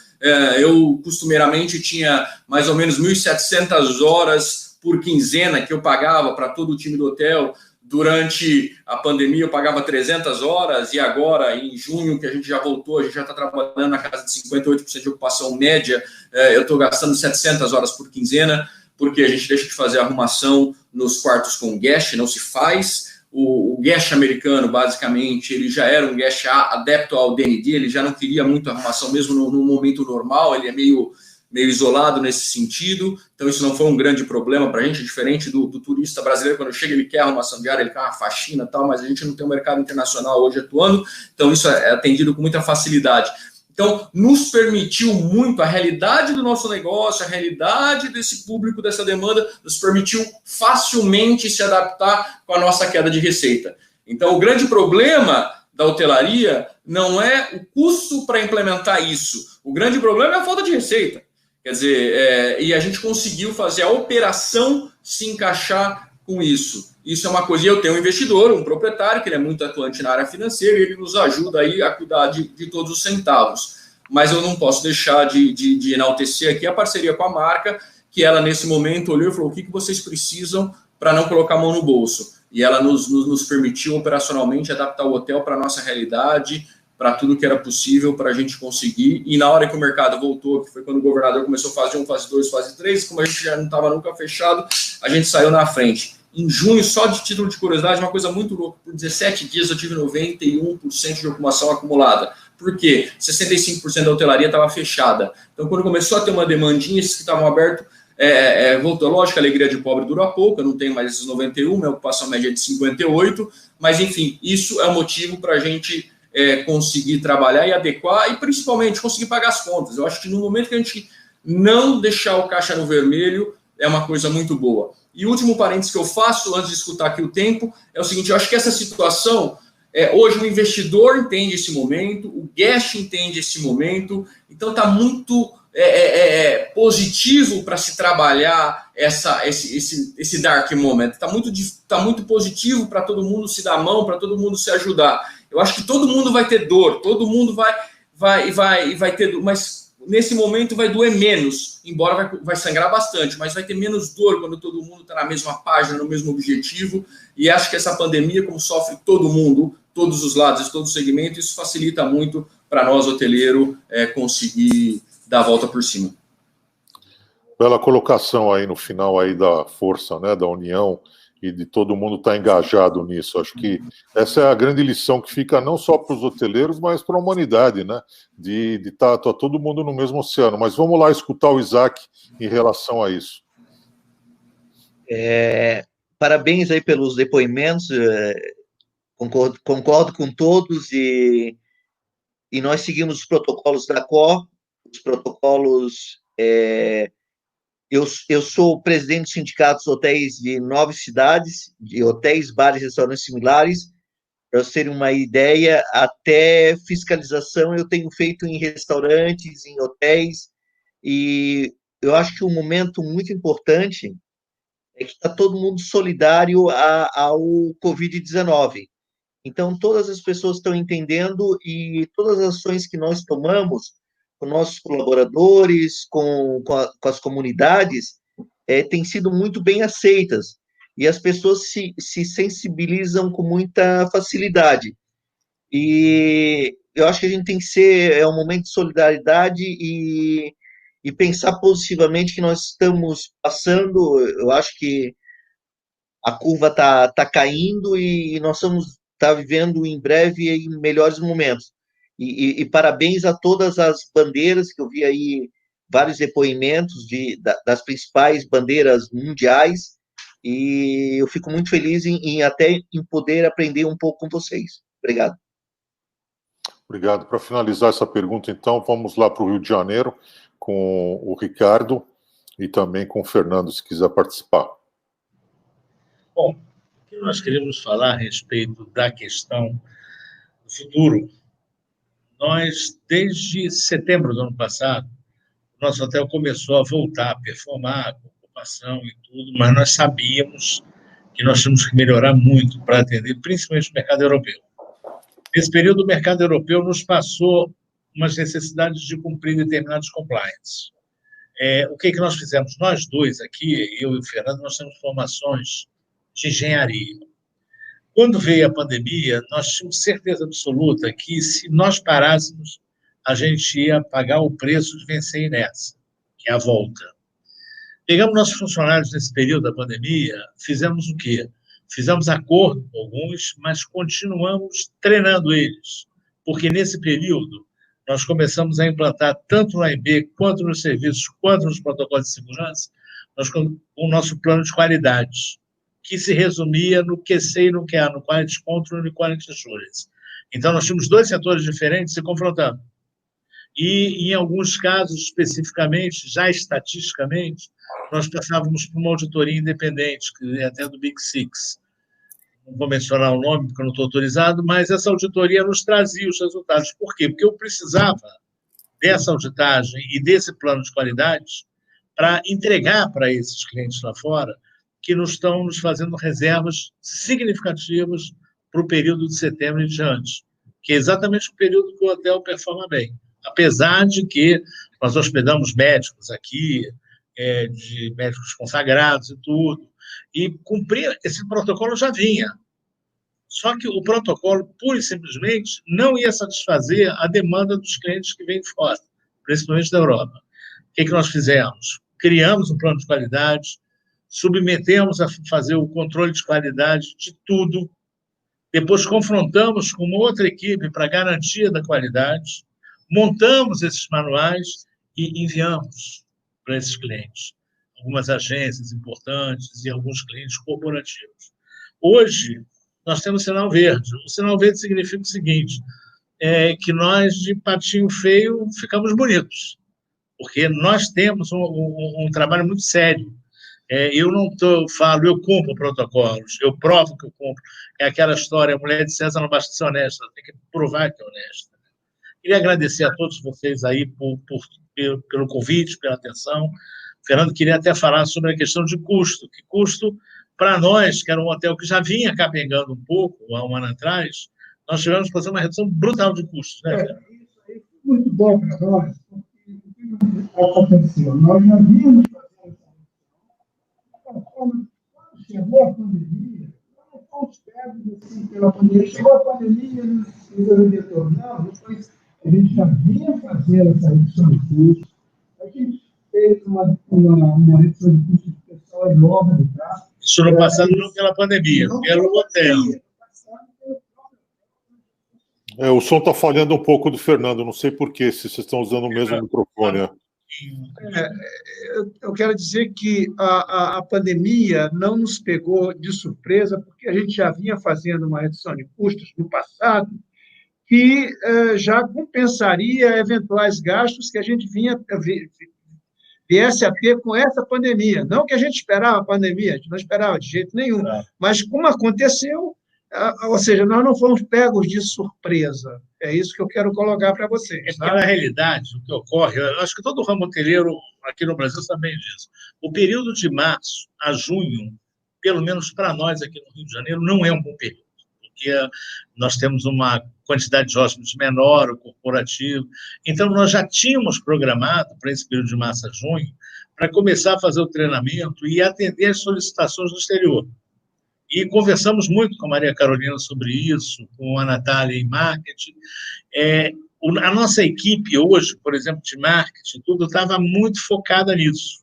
eu costumeiramente tinha mais ou menos 1.700 horas por quinzena que eu pagava para todo o time do hotel. Durante a pandemia eu pagava 300 horas e agora, em junho, que a gente já voltou, a gente já está trabalhando na casa de 58% de ocupação média, eu estou gastando 700 horas por quinzena, porque a gente deixa de fazer arrumação nos quartos com guest, não se faz. O guest americano, basicamente, ele já era um guest adepto ao DND, ele já não queria muito arrumação, mesmo no momento normal, ele é meio isolado nesse sentido, então isso não foi um grande problema para a gente, diferente do turista brasileiro, quando chega ele quer arrumação diária, ele quer uma faxina e tal, mas a gente não tem um mercado internacional hoje atuando, então isso é atendido com muita facilidade. Então, nos permitiu muito, a realidade do nosso negócio, a realidade desse público, dessa demanda, nos permitiu facilmente se adaptar com a nossa queda de receita. Então, o grande problema da hotelaria não é o custo para implementar isso. O grande problema é a falta de receita. Quer dizer, e a gente conseguiu fazer a operação se encaixar com isso. Isso é uma coisa. E eu tenho um investidor, um proprietário, que ele é muito atuante na área financeira, e ele nos ajuda aí a cuidar de todos os centavos. Mas eu não posso deixar de enaltecer aqui a parceria com a marca, que ela, nesse momento, olhou e falou: o que vocês precisam para não colocar a mão no bolso? E ela nos permitiu operacionalmente adaptar o hotel para a nossa realidade, para tudo que era possível para a gente conseguir. E na hora que o mercado voltou, que foi quando o governador começou a fase 1, fase 2, fase 3, como a gente já não estava nunca fechado, a gente saiu na frente. Em junho, só de título de curiosidade, uma coisa muito louca, por 17 dias eu tive 91% de ocupação acumulada. Por quê? 65% da hotelaria estava fechada. Então, quando começou a ter uma demandinha, esses que estavam abertos, voltou. Lógico, a alegria de pobre dura pouco, eu não tenho mais esses 91, minha ocupação média é de 58, mas, enfim, isso é um motivo para a gente conseguir trabalhar e adequar e, principalmente, conseguir pagar as contas. Eu acho que no momento que a gente não deixar o caixa no vermelho, é uma coisa muito boa. E o último parênteses que eu faço, antes de escutar aqui o tempo, é o seguinte: eu acho que essa situação, hoje o investidor entende esse momento, o guest entende esse momento, então está muito positivo para se trabalhar esse dark moment, está muito positivo para todo mundo se dar a mão, para todo mundo se ajudar. Eu acho que todo mundo vai ter dor, todo mundo vai ter, mas nesse momento vai doer menos, embora vai sangrar bastante, mas vai ter menos dor quando todo mundo está na mesma página, no mesmo objetivo. E acho que essa pandemia, como sofre todo mundo, todos os lados, todos os segmentos, isso facilita muito para nós, hoteleiro, conseguir dar a volta por cima. Bela colocação aí no final aí da força, né, da união, e de todo mundo estar engajado nisso. Acho que essa é a grande lição que fica não só para os hoteleiros, mas para a humanidade, né? De estar todo mundo no mesmo oceano. Mas vamos lá escutar o Isaac em relação a isso. Parabéns aí pelos depoimentos, concordo com todos, e nós seguimos os protocolos da COR, os protocolos... Eu sou presidente dos sindicatos hotéis de 9 cidades, de hotéis, bares e restaurantes similares. Para vocês terem uma ideia, até fiscalização eu tenho feito em restaurantes, em hotéis, e eu acho que um momento muito importante é que está todo mundo solidário ao Covid-19. Então, todas as pessoas estão entendendo, e todas as ações que nós tomamos com nossos colaboradores, com as comunidades, têm sido muito bem aceitas, e as pessoas se sensibilizam com muita facilidade. E eu acho que a gente tem que ser um momento de solidariedade e pensar positivamente que nós estamos passando. Eu acho que a curva está caindo e nós vamos estar vivendo em breve em melhores momentos. E parabéns a todas as bandeiras, que eu vi aí vários depoimentos das principais bandeiras mundiais, e eu fico muito feliz em poder aprender um pouco com vocês. Obrigado. Obrigado. Para finalizar essa pergunta, então, vamos lá para o Rio de Janeiro com o Ricardo e também com o Fernando, se quiser participar. Bom, o que nós queremos falar a respeito da questão do futuro? Nós, desde setembro do ano passado, o nosso hotel começou a voltar a performar, com ocupação e tudo, mas nós sabíamos que nós tínhamos que melhorar muito para atender, principalmente o mercado europeu. Nesse período, o mercado europeu nos passou umas necessidades de cumprir determinados compliance. O que nós fizemos? Nós dois aqui, eu e o Fernando, nós temos formações de engenharia. Quando veio a pandemia, nós tínhamos certeza absoluta que, se nós parássemos, a gente ia pagar o preço de vencer a inércia, que é a volta. Pegamos nossos funcionários nesse período da pandemia, fizemos o quê? Fizemos acordo com alguns, mas continuamos treinando eles, porque nesse período nós começamos a implantar, tanto no AIB, quanto nos serviços, quanto nos protocolos de segurança, o nosso plano de qualidade, que se resumia no QC e no QA, no Quality Control e no Quality Assurance. Então, nós tínhamos dois setores diferentes se confrontando. E, em alguns casos, especificamente, já estatisticamente, nós passávamos por uma auditoria independente, que é até do Big Six. Não vou mencionar o nome, porque eu não estou autorizado, mas essa auditoria nos trazia os resultados. Por quê? Porque eu precisava dessa auditagem e desse plano de qualidade para entregar para esses clientes lá fora que nos estão nos fazendo reservas significativas para o período de setembro e diante, que é exatamente o período que o hotel performa bem. Apesar de que nós hospedamos médicos aqui, de médicos consagrados e tudo, e cumprir esse protocolo já vinha. Só que o protocolo, pura e simplesmente, não ia satisfazer a demanda dos clientes que vêm de fora, principalmente da Europa. O que nós fizemos? Criamos um plano de qualidade, submetemos a fazer o controle de qualidade de tudo, depois confrontamos com uma outra equipe para garantia da qualidade, montamos esses manuais e enviamos para esses clientes, algumas agências importantes e alguns clientes corporativos. Hoje, nós temos sinal verde. O sinal verde significa o seguinte, que nós, de patinho feio, ficamos bonitos, porque nós temos um trabalho muito sério. Eu não falo, eu cumpro protocolos, eu provo que eu cumpro. É aquela história, a mulher de César não basta ser honesta, tem que provar que é honesta. Queria agradecer a todos vocês aí pelo convite, pela atenção. Fernando queria até falar sobre a questão de custo, que custo, para nós, que era um hotel que já vinha capengando um pouco, há um ano atrás, nós tivemos que fazer uma redução brutal de custos. Né, isso aí foi muito bom para nós, porque o que aconteceu? Nós já vimos fazendo essa quando chegou a pandemia, nós não fomos pegos assim pela pandemia. Chegou a pandemia, não retornamos, depois a gente já vinha fazendo essa redução de custos, a gente fez uma redução de custos de pessoal enorme, tá? Isso no passado não pela pandemia, pelo hotel. O som está falhando um pouco do Fernando, não sei porquê, se vocês estão usando o mesmo microfone. Eu quero dizer que a pandemia não nos pegou de surpresa, porque a gente já vinha fazendo uma redução de custos no passado, que já compensaria eventuais gastos que a gente viesse a ter com essa pandemia. Não que a gente esperava a pandemia, a gente não esperava de jeito nenhum, mas como aconteceu, ou seja, nós não fomos pegos de surpresa. É isso que eu quero colocar para vocês. Porque, na realidade, o que ocorre, eu acho que todo o ramo hoteleiro aqui no Brasil sabe bem disso. O período de março a junho, pelo menos para nós aqui no Rio de Janeiro, não é um bom período, porque nós temos uma quantidade de hóspedes menor, o corporativo. Então, nós já tínhamos programado para esse período de março a junho para começar a fazer o treinamento e atender as solicitações do exterior. E conversamos muito com a Maria Carolina sobre isso, com a Natália em marketing. A nossa equipe hoje, por exemplo, de marketing, tudo estava muito focada nisso.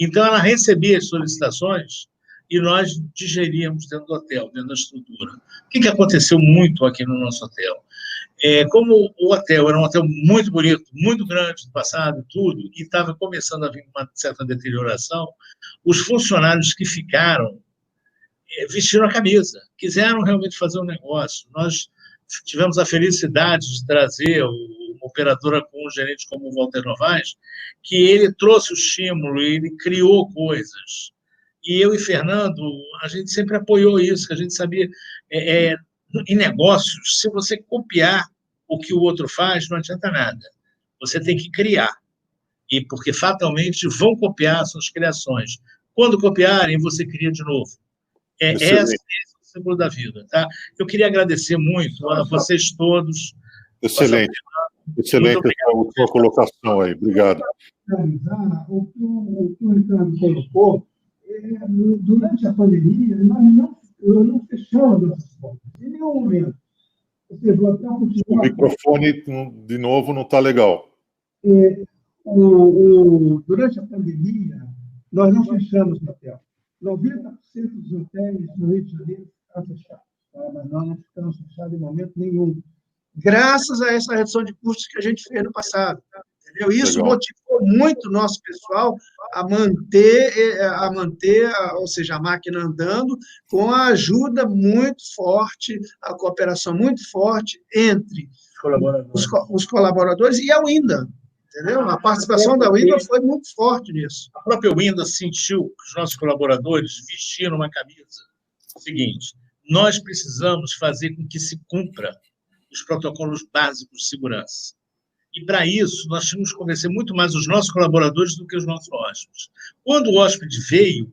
Então, ela recebia as solicitações e nós digeríamos dentro do hotel, dentro da estrutura. O que aconteceu muito aqui no nosso hotel? Como o hotel era um hotel muito bonito, muito grande no passado, tudo, e estava começando a vir uma certa deterioração, os funcionários que ficaram vestiram a camisa, quiseram realmente fazer um negócio. Nós tivemos a felicidade de trazer uma operadora com um gerente como o Walter Novaes, que ele trouxe o estímulo, ele criou coisas. E eu e Fernando, a gente sempre apoiou isso, que a gente sabia, em negócios, se você copiar o que o outro faz, não adianta nada. Você tem que criar. E porque fatalmente vão copiar suas criações. Quando copiarem, você cria de novo. Esse é o símbolo da vida, tá? Eu queria agradecer muito a vocês todos. Excelente. Excelente a sua colocação aí. Obrigado. O que o Ricardo colocou, durante a pandemia, nós não fechamos essas portas, em nenhum momento. Ou seja, o hotel continua... O microfone, de novo, não está legal. Durante a pandemia, nós não fechamos o hotel. 90% dos hotéis no Rio de Janeiro ficaram fechados, tá? Mas nós não ficamos fechados em momento nenhum. Graças a essa redução de custos que a gente fez no passado. Tá? Entendeu? Isso motivou muito o nosso pessoal a manter, ou seja, a máquina andando, com a ajuda muito forte, a cooperação muito forte entre os colaboradores e a Winda, entendeu? A participação da Winda foi muito forte nisso. A própria Winda sentiu que os nossos colaboradores vestiram uma camisa. O seguinte, nós precisamos fazer com que se cumpra os protocolos básicos de segurança. E, para isso, nós tínhamos que convencer muito mais os nossos colaboradores do que os nossos hóspedes. Quando o hóspede veio,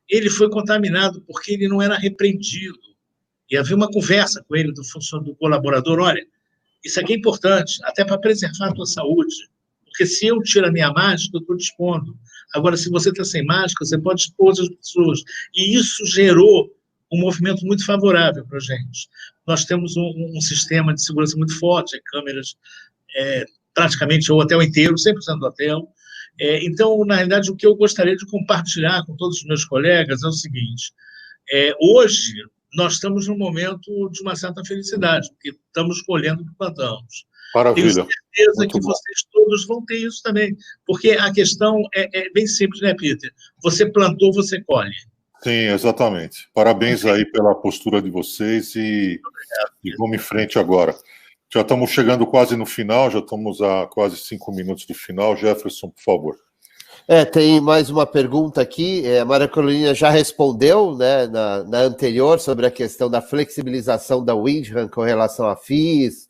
ele foi contaminado porque ele não era repreendido. E havia uma conversa com ele, do colaborador, olha, isso aqui é importante, até para preservar a tua saúde. Porque se eu tiro a minha máscara, eu estou te expondo. Agora, se você está sem máscara, você pode expor as pessoas. E isso gerou um movimento muito favorável para a gente. Nós temos um sistema de segurança muito forte, câmeras praticamente o hotel inteiro, 100% do hotel. Então, na realidade, o que eu gostaria de compartilhar com todos os meus colegas é o seguinte, hoje nós estamos num momento de uma certa felicidade, porque estamos colhendo o que plantamos. Maravilha. Tenho certeza que vocês todos vão ter isso também, porque a questão é bem simples, né, Peter? Você plantou, você colhe. Sim, exatamente. Parabéns aí pela postura de vocês e vamos em frente agora. Já estamos chegando quase no final, já estamos a quase 5 minutos do final. Jefferson, por favor. Tem mais uma pergunta aqui. A Maria Carolina já respondeu, né, na anterior sobre a questão da flexibilização da Windham com relação a FIIs,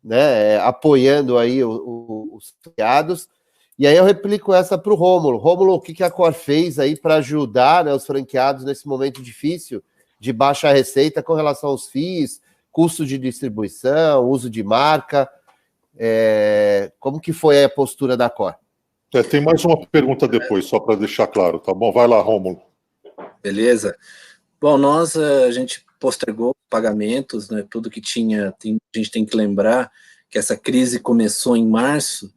né, apoiando aí os franqueados. E aí eu replico essa para o Rômulo. Rômulo, o que a Cor fez aí para ajudar, né, os franqueados nesse momento difícil de baixa receita com relação aos FIIs, custo de distribuição, uso de marca? Como que foi a postura da Cor? Tem mais uma pergunta depois, só para deixar claro, tá bom? Vai lá, Rômulo. Beleza. Bom, a gente postergou pagamentos, né, tudo que tinha, a gente tem que lembrar que essa crise começou em março,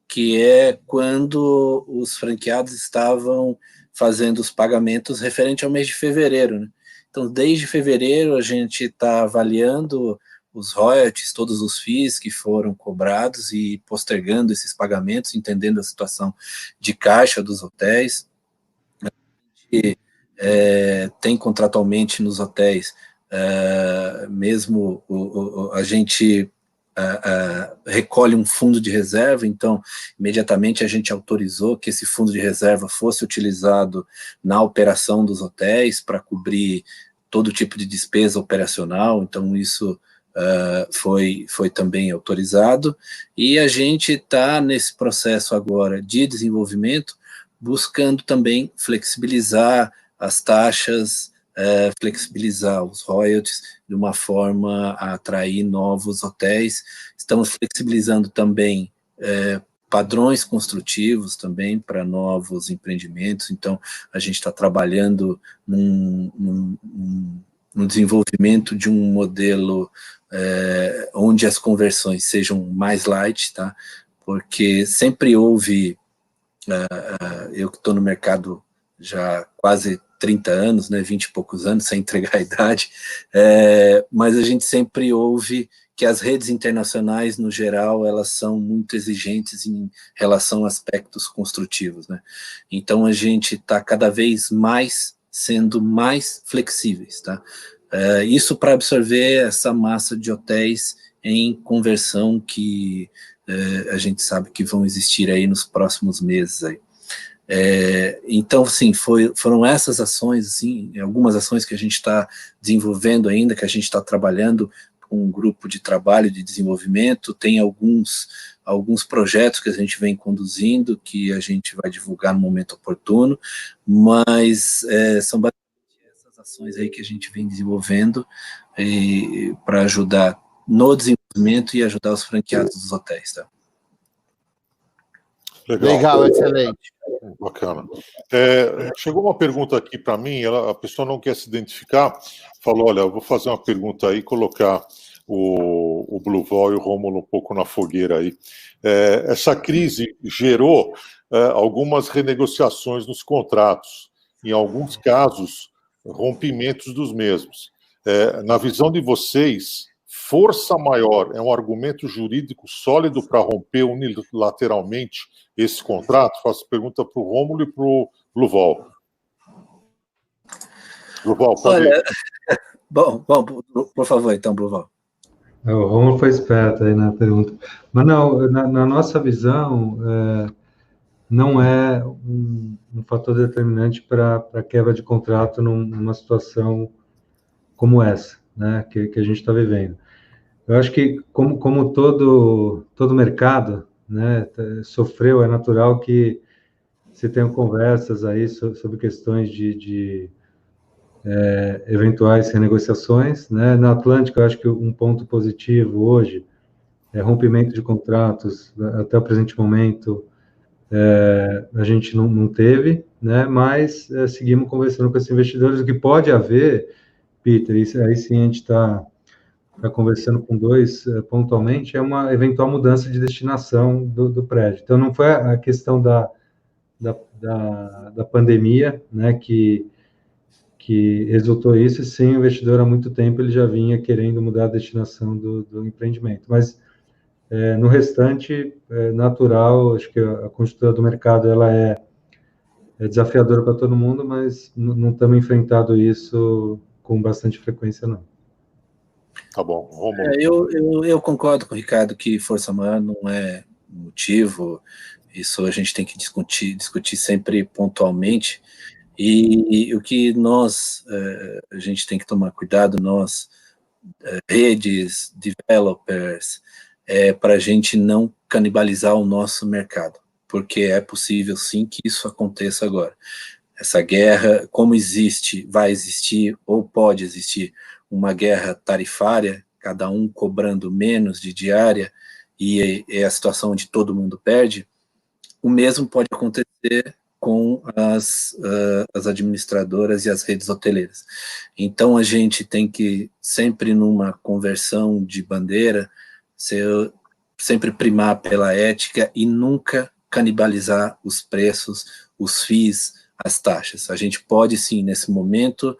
que é quando os franqueados estavam fazendo os pagamentos referente ao mês de fevereiro, né? Então, desde fevereiro, a gente está avaliando os royalties, todos os FIIs que foram cobrados e postergando esses pagamentos, entendendo a situação de caixa dos hotéis. A gente tem contratualmente nos hotéis, mesmo a gente recolhe um fundo de reserva, então imediatamente a gente autorizou que esse fundo de reserva fosse utilizado na operação dos hotéis para cobrir todo tipo de despesa operacional, então isso foi também autorizado, e a gente está nesse processo agora de desenvolvimento, buscando também flexibilizar as taxas, flexibilizar os royalties de uma forma a atrair novos hotéis. Estamos flexibilizando também padrões construtivos também para novos empreendimentos, então a gente está trabalhando no desenvolvimento de um modelo onde as conversões sejam mais light, tá? Porque sempre houve, eu que estou no mercado já quase 30 anos, né, 20 e poucos anos, sem entregar a idade, mas a gente sempre ouve que as redes internacionais, no geral, elas são muito exigentes em relação a aspectos construtivos, né? Então, a gente está cada vez mais sendo mais flexíveis, tá? Isso para absorver essa massa de hotéis em conversão que a gente sabe que vão existir aí nos próximos meses aí. Então, sim, foram essas ações, assim, algumas ações que a gente está desenvolvendo ainda, que a gente está trabalhando com um grupo de trabalho de desenvolvimento, tem alguns projetos que a gente vem conduzindo, que a gente vai divulgar no momento oportuno, mas são basicamente essas ações aí que a gente vem desenvolvendo para ajudar no desenvolvimento e ajudar os franqueados dos hotéis, tá? Legal, excelente. Bacana. Chegou uma pergunta aqui para mim, a pessoa não quer se identificar, falou, olha, eu vou fazer uma pergunta aí, colocar o Bluevol e o Rômulo um pouco na fogueira aí. Essa crise gerou algumas renegociações nos contratos, em alguns casos, rompimentos dos mesmos. Na visão de vocês, força maior é um argumento jurídico sólido para romper unilateralmente esse contrato? Faço pergunta para o Rômulo e para o Bluevol. Bluevol, pode ir. Bom, por favor, então, Bluevol. O Romulo foi esperto aí na pergunta. Mas não, na nossa visão, não é um fator determinante para a quebra de contrato numa situação como essa, né, que a gente está vivendo. Eu acho que, como todo mercado, né, sofreu, é natural que se tenham conversas aí sobre questões de eventuais renegociações, né. Na Atlântica, eu acho que um ponto positivo hoje é rompimento de contratos. Até o presente momento, a gente não teve, né, mas seguimos conversando com esses investidores. O que pode haver, Peter, isso aí sim a gente está conversando com dois pontualmente, é uma eventual mudança de destinação do prédio. Então, não foi a questão da pandemia, né, que resultou isso, e sim, o investidor há muito tempo ele já vinha querendo mudar a destinação do empreendimento. Mas, no restante, é natural, acho que a conjuntura do mercado ela é desafiadora para todo mundo, mas não estamos enfrentando isso com bastante frequência, não. Tá bom, eu concordo com o Ricardo que força maior não é motivo, isso a gente tem que discutir sempre pontualmente, e o que a gente tem que tomar cuidado, redes, developers, para a gente não canibalizar o nosso mercado, porque é possível sim que isso aconteça agora. Essa guerra, como existe, vai existir ou pode existir uma guerra tarifária, cada um cobrando menos de diária, e é a situação onde todo mundo perde, o mesmo pode acontecer com as administradoras e as redes hoteleiras. Então, a gente tem que, sempre numa conversão de bandeira, sempre primar pela ética e nunca canibalizar os preços, os FIIs, as taxas. A gente pode, sim, nesse momento,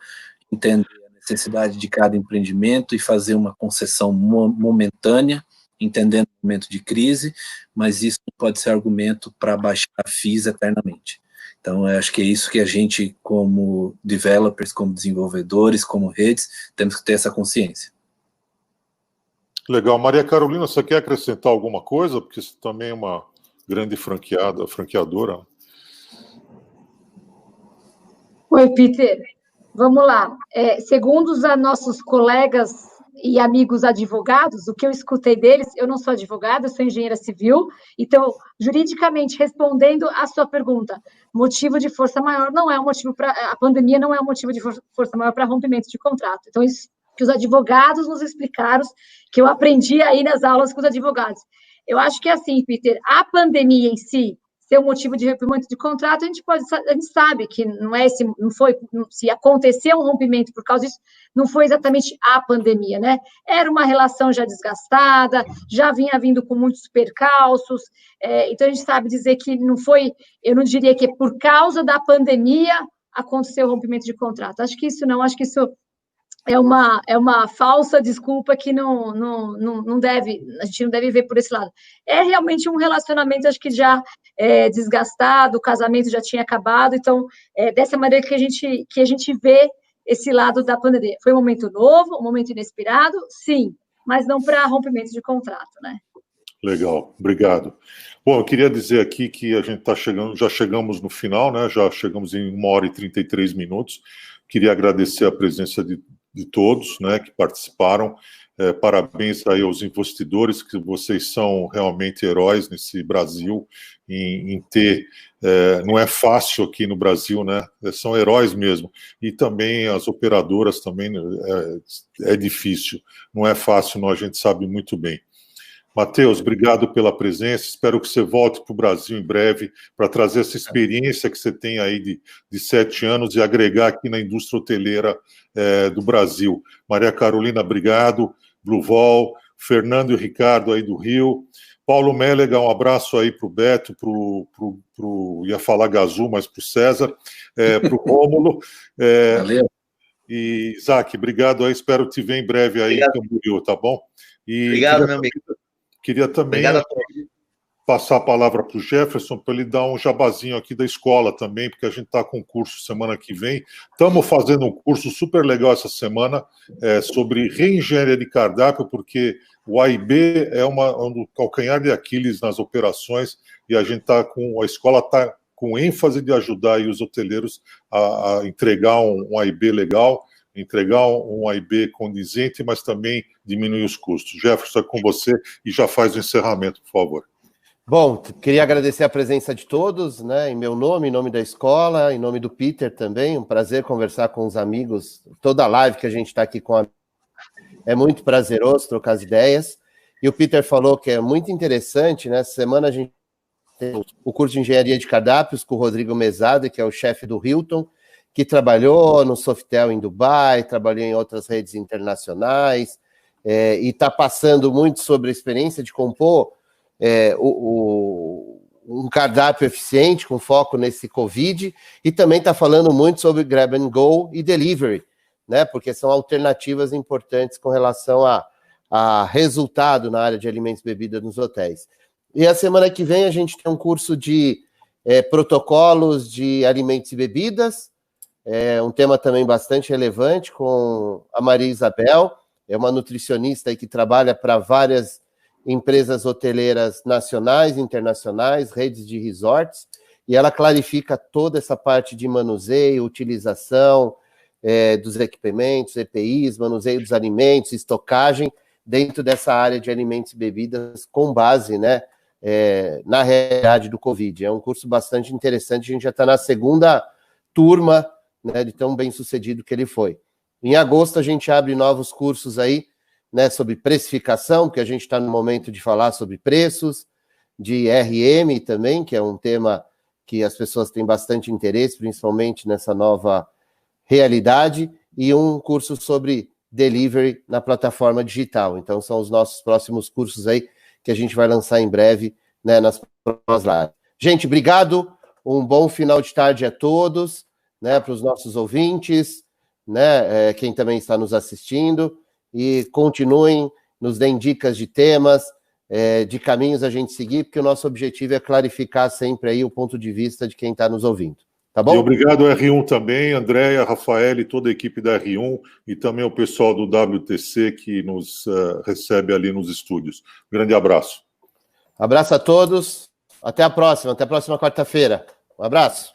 entender a necessidade de cada empreendimento e fazer uma concessão momentânea, entendendo o momento de crise, mas isso não pode ser argumento para baixar FIIs eternamente. Então, eu acho que é isso que a gente, como developers, como desenvolvedores, como redes, temos que ter essa consciência. Legal. Maria Carolina, você quer acrescentar alguma coisa? Porque você também é uma grande franqueadora. Oi, Peter. Vamos lá. Segundo os nossos colegas e amigos advogados, o que eu escutei deles, eu não sou advogada, eu sou engenheira civil, então, juridicamente, respondendo à sua pergunta, motivo de força maior não é um motivo para... A pandemia não é um motivo de força maior para rompimento de contrato. Então, isso que os advogados nos explicaram, que eu aprendi aí nas aulas com os advogados. Eu acho que é assim, Peter, a pandemia em si, ser um motivo de rompimento de contrato, a gente sabe que se aconteceu um rompimento por causa disso, não foi exatamente a pandemia, né? Era uma relação já desgastada, já vinha vindo com muitos percalços, então a gente sabe dizer que não foi, eu não diria que por causa da pandemia aconteceu o rompimento de contrato. Acho que isso é uma falsa desculpa que não deve, a gente não deve ver por esse lado. É realmente um relacionamento, acho que já desgastado, o casamento já tinha acabado, então, dessa maneira que a gente vê esse lado da pandemia. Foi um momento novo, um momento inesperado, sim, mas não para rompimento de contrato, né? Legal, obrigado. Bom, eu queria dizer aqui que a gente já chegamos no final, né? Já chegamos em 1h33 minutos. Queria agradecer a presença de todos, né, que participaram. Parabéns aí aos investidores, que vocês são realmente heróis nesse Brasil, em ter... não é fácil aqui no Brasil, né? São heróis mesmo. E também as operadoras também é difícil. Não é fácil, não, a gente sabe muito bem. Matheus, obrigado pela presença, espero que você volte para o Brasil em breve para trazer essa experiência que você tem aí de 7 anos e agregar aqui na indústria hoteleira do Brasil. Maria Carolina, obrigado, Bluevol, Fernando e Ricardo aí do Rio, Paulo Mélega, um abraço aí para o Beto, ia falar Gazu, mas para o César, para o Rômulo. Valeu. E, Isaac, obrigado aí, espero te ver em breve aí em Camboriú, tá bom? Obrigado, meu amigo. Queria também passar a palavra para o Jefferson, para ele dar um jabazinho aqui da escola também, porque a gente está com um curso semana que vem. Estamos fazendo um curso super legal essa semana sobre reengenharia de cardápio, porque o A&B é um calcanhar de Aquiles nas operações, e a escola está com ênfase de ajudar aí os hoteleiros a entregar um A&B legal, entregar um A&B condizente, mas também diminuir os custos. Jefferson, é com você e já faz o encerramento, por favor. Bom, queria agradecer a presença de todos, né, em meu nome, em nome da escola, em nome do Peter também, um prazer conversar com os amigos, toda a live que a gente está aqui com é muito prazeroso trocar as ideias, e o Peter falou que é muito interessante, né, essa semana a gente tem o curso de Engenharia de Cardápios com o Rodrigo Mesada, que é o chefe do Hilton, que trabalhou no Sofitel em Dubai, trabalhou em outras redes internacionais, e está passando muito sobre a experiência de compor um cardápio eficiente com foco nesse Covid, e também está falando muito sobre grab and go e delivery, né? Porque são alternativas importantes com relação a resultado na área de alimentos e bebidas nos hotéis. E a semana que vem a gente tem um curso de protocolos de alimentos e bebidas, um tema também bastante relevante, com a Maria Isabel, é uma nutricionista aí que trabalha para várias empresas hoteleiras nacionais, internacionais, redes de resorts, e ela clarifica toda essa parte de manuseio, utilização dos equipamentos, EPIs, manuseio dos alimentos, estocagem, dentro dessa área de alimentos e bebidas, com base, né, na realidade do Covid. É um curso bastante interessante, a gente já está na segunda turma, né, de tão bem sucedido que ele foi. Em agosto a gente abre novos cursos aí, né, sobre precificação, porque a gente está no momento de falar sobre preços, de RM também, que é um tema que as pessoas têm bastante interesse, principalmente nessa nova realidade, e um curso sobre delivery na plataforma digital. Então, são os nossos próximos cursos aí que a gente vai lançar em breve, né, nas próximas lives. Gente, obrigado, um bom final de tarde a todos, né, para os nossos ouvintes, né, quem também está nos assistindo, e continuem, nos deem dicas de temas, de caminhos a gente seguir, porque o nosso objetivo é clarificar sempre aí o ponto de vista de quem está nos ouvindo. Tá bom? E obrigado ao R1 também, Andréia, Rafael e toda a equipe da R1, e também ao pessoal do WTC que nos recebe ali nos estúdios. Grande abraço. Abraço a todos, até a próxima quarta-feira. Um abraço.